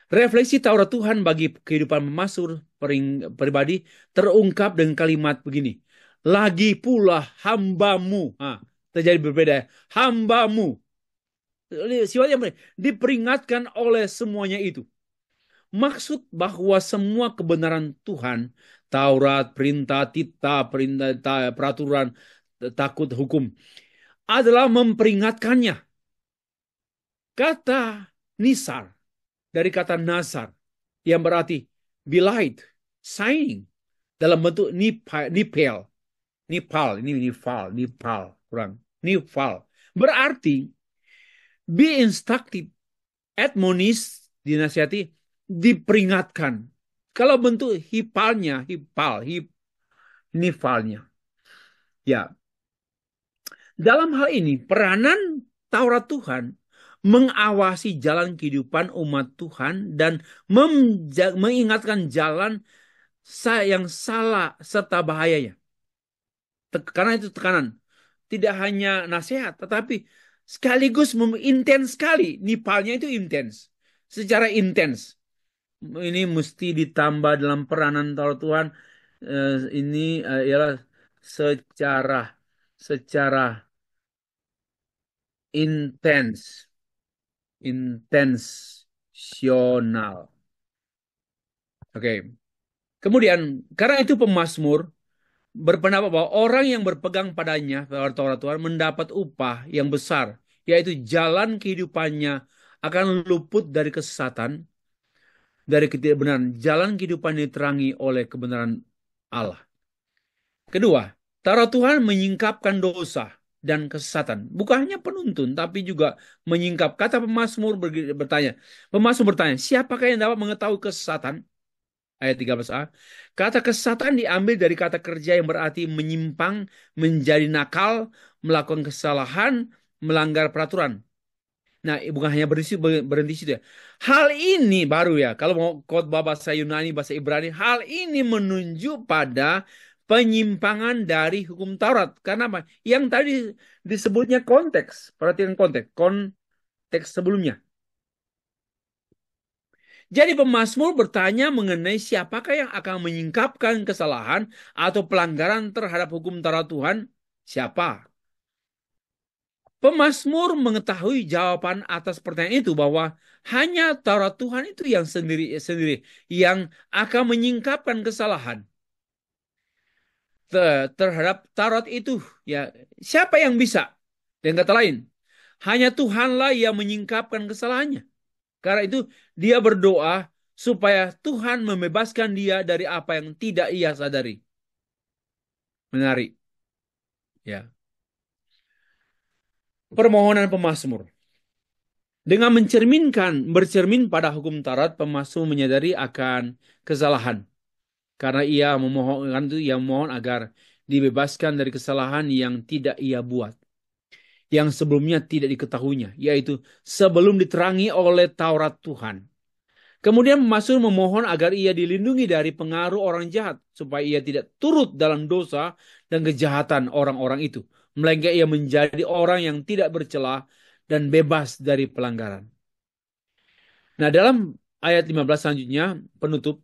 Refleksi Taurat Tuhan bagi kehidupan pemazmur pribadi terungkap dengan kalimat begini. Lagi pula hambamu. Terjadi berbeda. Hambamu. Sifatnya diperingatkan oleh semuanya itu. Maksud bahwa semua kebenaran Tuhan, Taurat, perintah, peraturan, takut, hukum, adalah memperingatkannya. Kata nisar, dari kata nasar, yang berarti belight, shining, dalam bentuk nipal, berarti be instructed, admonish, dinasihati, diperingatkan. Kalau bentuk nifalnya. Ya. Dalam hal ini, peranan Taurat Tuhan mengawasi jalan kehidupan umat Tuhan dan mengingatkan jalan yang salah serta bahayanya. Karena itu tekanan. Tidak hanya nasihat, tetapi sekaligus intens sekali. Nipalnya itu intens. Secara intens. Ini mesti ditambah dalam peranan Taurat Tuhan. Ini ialah secara secara intens, intensional. Oke. Kemudian karena itu pemazmur berpendapat bahwa orang yang berpegang padanya, Taurat Tuhan, mendapat upah yang besar, yaitu jalan kehidupannya akan luput dari kesesatan, dari ketidakbenaran. Jalan kehidupan diterangi oleh kebenaran Allah. Kedua, Taurat Tuhan menyingkapkan dosa dan kesesatan. Bukan hanya penuntun, tapi juga menyingkap. Kata Pemasmur bertanya, siapakah yang dapat mengetahui kesesatan? Ayat 13a. Kata kesesatan diambil dari kata kerja yang berarti menyimpang, menjadi nakal, melakukan kesalahan, melanggar peraturan. Nah, bukan hanya berhenti situ ya. Hal ini baru ya, kalau mau khotbah bahasa Yunani, bahasa Ibrani, hal ini menunjuk pada penyimpangan dari hukum Taurat. Karena apa? Yang tadi disebutnya konteks. Perhatikan konteks. Konteks sebelumnya. Jadi pemazmur bertanya mengenai siapakah yang akan menyingkapkan kesalahan atau pelanggaran terhadap hukum Taurat Tuhan? Siapa? Pemazmur mengetahui jawaban atas pertanyaan itu bahwa hanya Taurat Tuhan itu yang sendiri yang akan menyingkapkan kesalahan terhadap Taurat itu. Ya, siapa yang bisa? Dengan kata lain, hanya Tuhanlah yang menyingkapkan kesalahannya. Karena itu dia berdoa supaya Tuhan membebaskan dia dari apa yang tidak ia sadari. Menarik. Ya. Permohonan pemazmur. Dengan bercermin pada hukum Taurat, pemazmur menyadari akan kesalahan. Karena ia memohon agar dibebaskan dari kesalahan yang tidak ia buat. Yang sebelumnya tidak diketahuinya, yaitu sebelum diterangi oleh Taurat Tuhan. Kemudian pemazmur memohon agar ia dilindungi dari pengaruh orang jahat, supaya ia tidak turut dalam dosa dan kejahatan orang-orang itu, melainkan ia menjadi orang yang tidak bercela dan bebas dari pelanggaran. Nah, dalam ayat 15 selanjutnya, penutup,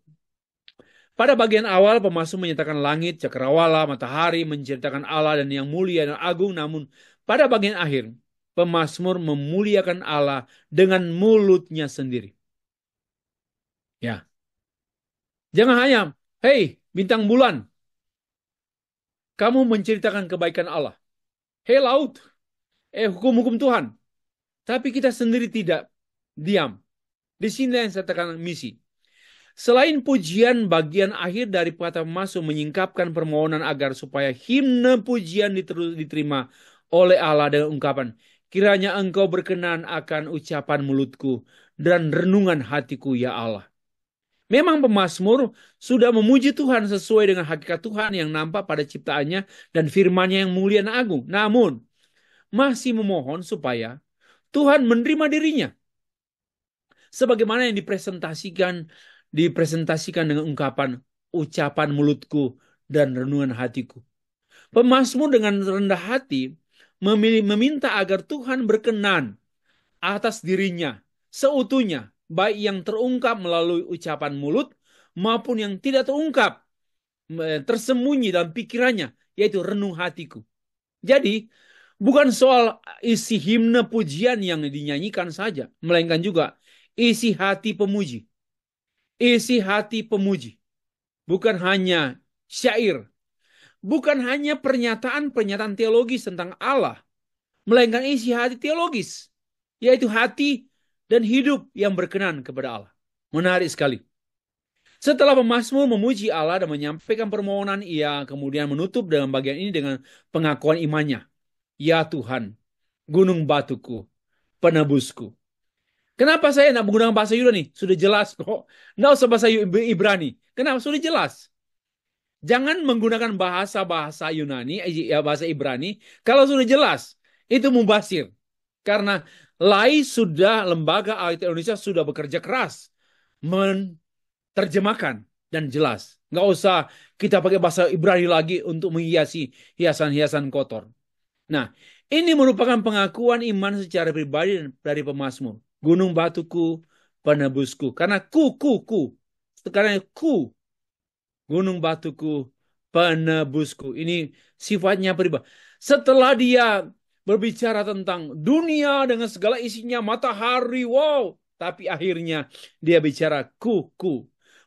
pada bagian awal pemazmur menyatakan langit, cakrawala, matahari, menceritakan Allah dan yang mulia dan agung, namun pada bagian akhir, pemazmur memuliakan Allah dengan mulutnya sendiri. Ya. Jangan hanya, hei bintang bulan, kamu menceritakan kebaikan Allah. Hei laut, hukum-hukum Tuhan. Tapi kita sendiri tidak diam. Di sini yang saya tekankan misi. Selain pujian, bagian akhir dari kata masuk menyingkapkan permohonan agar supaya himne pujian diterima oleh Allah dengan ungkapan, kiranya engkau berkenan akan ucapan mulutku dan renungan hatiku ya Allah. Memang pemazmur sudah memuji Tuhan sesuai dengan hakikat Tuhan yang nampak pada ciptaannya dan firman-Nya yang mulia dan agung. Namun, masih memohon supaya Tuhan menerima dirinya. Sebagaimana yang dipresentasikan dengan ungkapan ucapan mulutku dan renungan hatiku. Pemazmur dengan rendah hati meminta agar Tuhan berkenan atas dirinya seutuhnya, baik yang terungkap melalui ucapan mulut maupun yang tidak terungkap, tersembunyi dalam pikirannya, yaitu renung hatiku. Jadi, bukan soal isi himne pujian yang dinyanyikan saja, melainkan juga isi hati pemuji. Isi hati pemuji. Bukan hanya syair. Bukan hanya pernyataan-pernyataan teologis tentang Allah, melainkan isi hati teologis, yaitu hati dan hidup yang berkenan kepada Allah. Menarik sekali. Setelah pemazmur memuji Allah dan menyampaikan permohonan, ia kemudian menutup dalam bagian ini dengan pengakuan imannya. Ya Tuhan, gunung batuku, penebusku. Kenapa saya nak menggunakan bahasa Yunani? Sudah jelas kok. Nggak usah bahasa Ibrani. Kenapa? Sudah jelas. Jangan menggunakan bahasa-bahasa Yunani, bahasa Ibrani. Kalau sudah jelas, itu mubasir. Karena lembaga Alkitab Indonesia sudah bekerja keras menerjemahkan dan jelas. Nggak usah kita pakai bahasa Ibrani lagi untuk menghiasi hiasan-hiasan kotor. Nah, ini merupakan pengakuan iman secara pribadi dari pemazmur. Gunung batuku, penebusku. Karena ku. Karena ku, gunung batuku, penebusku. Ini sifatnya pribadi. Setelah dia berbicara tentang dunia dengan segala isinya, matahari, wow. Tapi akhirnya dia bicara ku.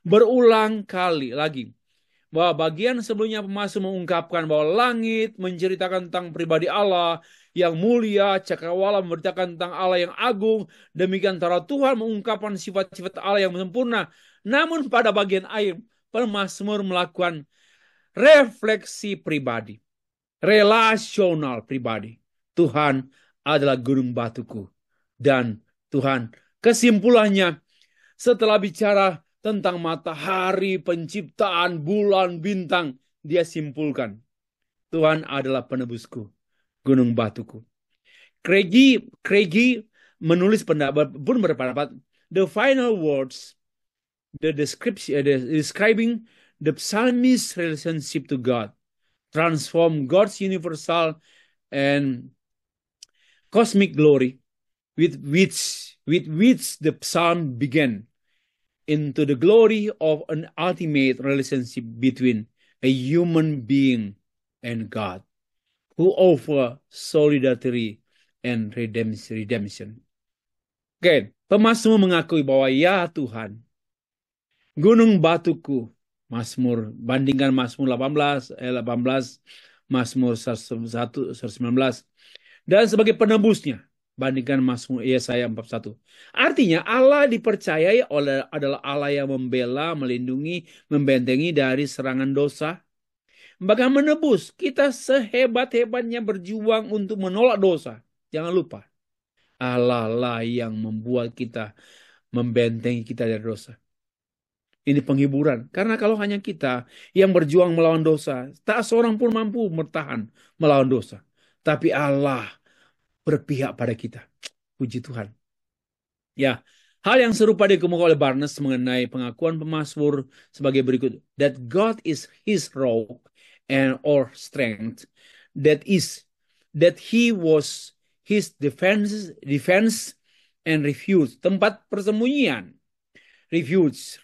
Berulang kali lagi bahwa bagian sebelumnya pemazmur mengungkapkan bahwa langit menceritakan tentang pribadi Allah yang mulia, cakrawala memberitakan tentang Allah yang agung, demikian antara Tuhan mengungkapkan sifat-sifat Allah yang sempurna. Namun pada bagian akhir, pemazmur melakukan refleksi pribadi, relasional pribadi. Tuhan adalah gunung batuku. Dan Tuhan, kesimpulannya, setelah bicara tentang matahari, penciptaan, bulan, bintang, dia simpulkan, Tuhan adalah penebusku, gunung batuku. Craigie menulis pendapat pun berpendapat, the final words, describing the psalmist's relationship to God, transform God's universal and cosmic glory with which the psalm began into the glory of an ultimate relationship between a human being and God, who offer solidarity and redemption. Oke, pemazmur mengakui bahwa ya Tuhan, gunung batuku, Mazmur, bandingkan Mazmur 18, 18, Mazmur 119, dan sebagai penebusnya, bandingkan Mazmur Yesaya 41. Artinya Allah dipercayai adalah Allah yang membela, melindungi, membentengi dari serangan dosa. Bahkan menebus, kita sehebat-hebatnya berjuang untuk menolak dosa. Jangan lupa, Allah lah yang membuat kita, membentengi kita dari dosa. Ini penghiburan. Karena kalau hanya kita yang berjuang melawan dosa, tak seorang pun mampu bertahan melawan dosa. Tapi Allah berpihak pada kita. Puji Tuhan. Ya, hal yang serupa dikemukakan oleh Barnes mengenai pengakuan pemazmur sebagai berikut. That God is his rock and or strength. That he was his defense and refuge. Tempat persembunyian. Refuge.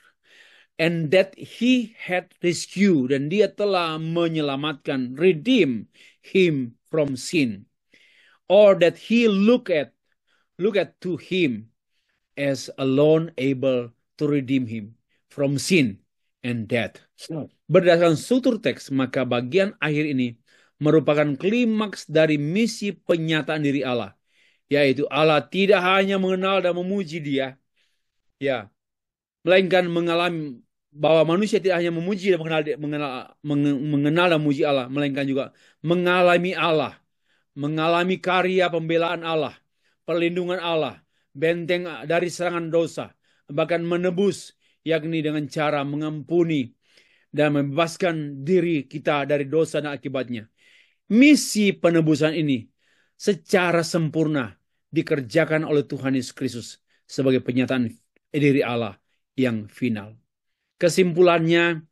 And that he had rescued, dan dia telah menyelamatkan, redeem him from sin, or that he look at to him as alone able to redeem him from sin and death. Berdasarkan struktur teks, maka bagian akhir ini merupakan klimaks dari misi penyataan diri Allah, yaitu Allah tidak hanya mengenal dan memuji dia, ya, melainkan mengalami bahwa manusia tidak hanya memuji dan mengenal dan memuji Allah, melainkan juga mengalami Allah, mengalami karya pembelaan Allah, perlindungan Allah, benteng dari serangan dosa, bahkan menebus, yakni dengan cara mengampuni dan membebaskan diri kita dari dosa dan akibatnya. Misi penebusan ini secara sempurna dikerjakan oleh Tuhan Yesus Kristus sebagai penyataan diri Allah yang final. Kesimpulannya,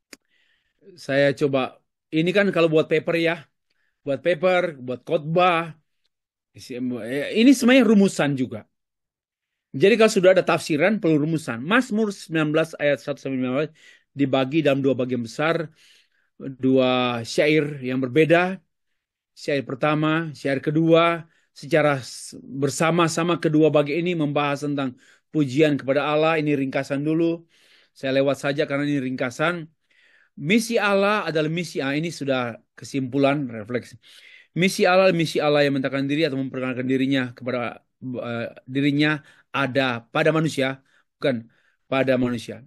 saya coba, ini kan kalau buat paper ya, buat khotbah, ini semuanya rumusan juga. Jadi kalau sudah ada tafsiran, perlu rumusan. Mazmur 19 ayat 1-15 dibagi dalam dua bagian besar, dua syair yang berbeda. Syair pertama, syair kedua, secara bersama-sama kedua bagian ini membahas tentang pujian kepada Allah. Ini ringkasan dulu. Saya lewat saja karena ini ringkasan. Misi Allah adalah misi Allah. Ini sudah kesimpulan refleksi. Misi Allah yang menyatakan diri atau memperkenalkan dirinya kepada dirinya ada pada manusia, bukan pada manusia.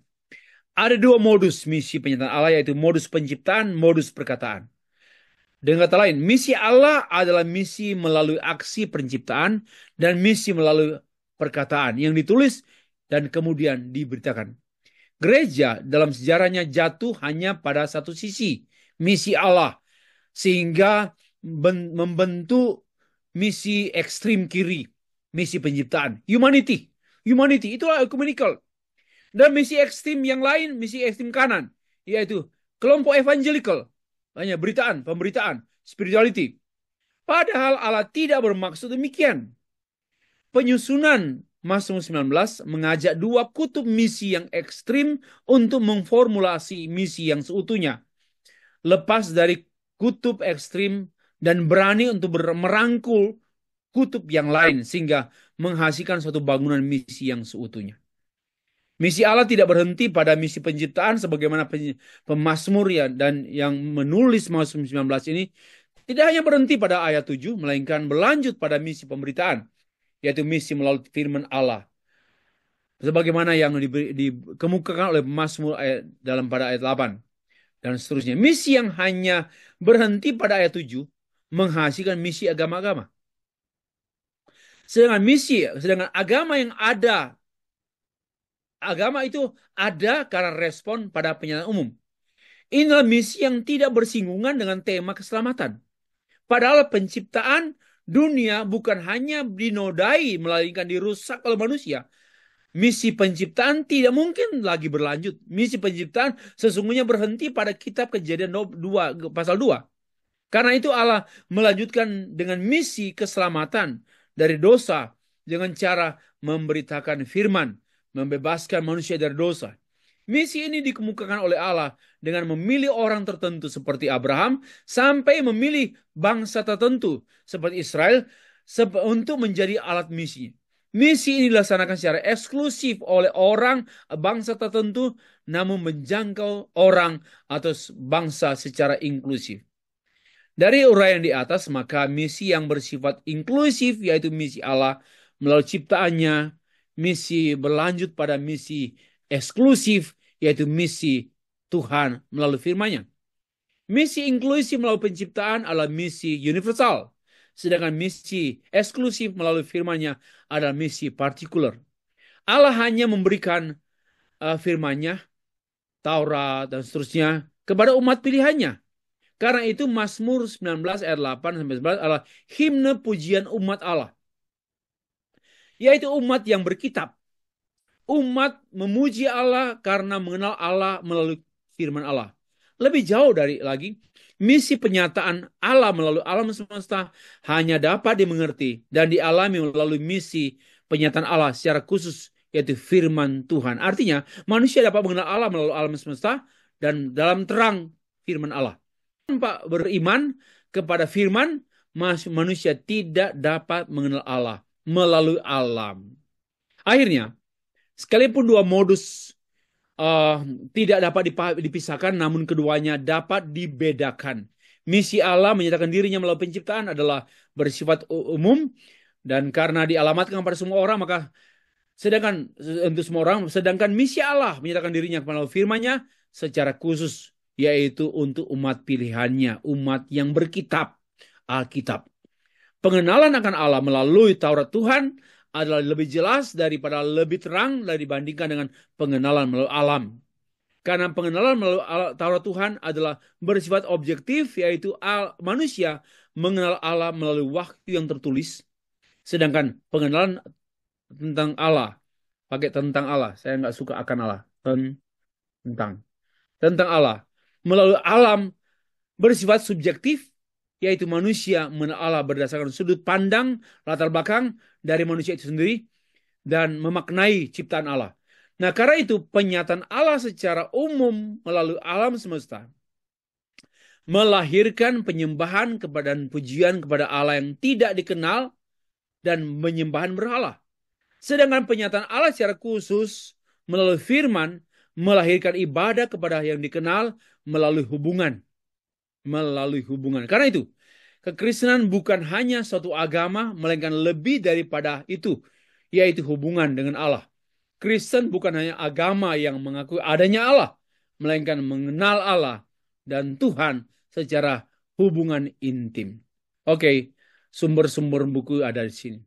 Ada dua modus misi penyataan Allah, yaitu modus penciptaan, modus perkataan. Dengan kata lain, misi Allah adalah misi melalui aksi penciptaan dan misi melalui perkataan yang ditulis dan kemudian diberitakan. Gereja dalam sejarahnya jatuh hanya pada satu sisi, misi Allah, sehingga membentuk misi ekstrim kiri, misi penciptaan. Humanity. Humanity, itulah ecumenical. Dan misi ekstrim yang lain, misi ekstrim kanan, yaitu kelompok evangelical. Hanya pemberitaan, spirituality. Padahal Allah tidak bermaksud demikian. Penyusunan Mazmur 19 mengajak dua kutub misi yang ekstrim untuk memformulasi misi yang seutuhnya. Lepas dari kutub ekstrim dan berani untuk merangkul kutub yang lain sehingga menghasilkan suatu bangunan misi yang seutuhnya. Misi Allah tidak berhenti pada misi penciptaan sebagaimana pemazmur ya, dan yang menulis Mazmur 19 ini tidak hanya berhenti pada ayat 7, melainkan berlanjut pada misi pemberitaan, yaitu misi melalui firman Allah. Sebagaimana yang dikemukakan oleh Mazmur dalam pada ayat 8 dan seterusnya. Misi yang hanya berhenti pada ayat 7 menghasilkan misi agama-agama. Sedangkan agama yang ada, agama itu ada karena respon pada penyataan umum. Inilah misi yang tidak bersinggungan dengan tema keselamatan. Padahal penciptaan dunia bukan hanya dinodai, melainkan dirusak oleh manusia. Misi penciptaan tidak mungkin lagi berlanjut. Misi penciptaan sesungguhnya berhenti pada kitab Kejadian 2, pasal 2. Karena itu Allah melanjutkan dengan misi keselamatan dari dosa dengan cara memberitakan firman, membebaskan manusia dari dosa. Misi ini dikemukakan oleh Allah dengan memilih orang tertentu seperti Abraham sampai memilih bangsa tertentu seperti Israel untuk menjadi alat misi. Misi ini dilaksanakan secara eksklusif oleh orang bangsa tertentu namun menjangkau orang atau bangsa secara inklusif. Dari uraian di atas, maka misi yang bersifat inklusif yaitu misi Allah melalui ciptaannya, misi berlanjut pada misi eksklusif yaitu misi Tuhan melalui firman-Nya. Misi inklusif melalui penciptaan adalah misi universal. Sedangkan misi eksklusif melalui firman-Nya adalah misi partikular. Allah hanya memberikan firman-Nya, Taurat dan seterusnya kepada umat pilihannya. Karena itu Mazmur 19 ayat 8 sampai 11 adalah himne pujian umat Allah. Yaitu umat yang berkitab. Umat memuji Allah karena mengenal Allah melalui firman Allah. Lebih jauh dari lagi, misi penyataan Allah melalui alam semesta hanya dapat dimengerti dan dialami melalui misi penyataan Allah secara khusus, yaitu firman Tuhan. Artinya, manusia dapat mengenal Allah melalui alam semesta dan dalam terang firman Allah. Tanpa beriman kepada firman, manusia tidak dapat mengenal Allah melalui alam. Akhirnya, sekalipun dua modus tidak dapat dipisahkan, namun keduanya dapat dibedakan. Misi Allah menyatakan dirinya melalui penciptaan adalah bersifat umum, dan karena dialamatkan pada semua orang, maka untuk semua orang, sedangkan misi Allah menyatakan dirinya melalui firman-Nya secara khusus, yaitu untuk umat pilihannya, umat yang berkitab, Alkitab. Pengenalan akan Allah melalui Taurat Tuhan adalah lebih jelas daripada lebih terang dibandingkan dengan pengenalan melalui alam. Karena pengenalan melalui Taurat Tuhan adalah bersifat objektif, yaitu manusia mengenal Allah melalui wahyu yang tertulis. Sedangkan pengenalan tentang Allah, pakai tentang Allah, saya nggak suka akan Allah, tentang Allah melalui alam bersifat subjektif, yaitu manusia mengenal Allah berdasarkan sudut pandang latar belakang dari manusia itu sendiri dan memaknai ciptaan Allah. Nah, karena itu penyataan Allah secara umum melalui alam semesta melahirkan penyembahan kepada dan pujian kepada Allah yang tidak dikenal dan penyembahan berhala. Sedangkan penyataan Allah secara khusus melalui firman melahirkan ibadah kepada yang dikenal melalui hubungan. Karena itu, kekristenan bukan hanya suatu agama, melainkan lebih daripada itu, yaitu hubungan dengan Allah. Kristen bukan hanya agama yang mengakui adanya Allah, melainkan mengenal Allah dan Tuhan secara hubungan intim. Oke, sumber-sumber buku ada di sini.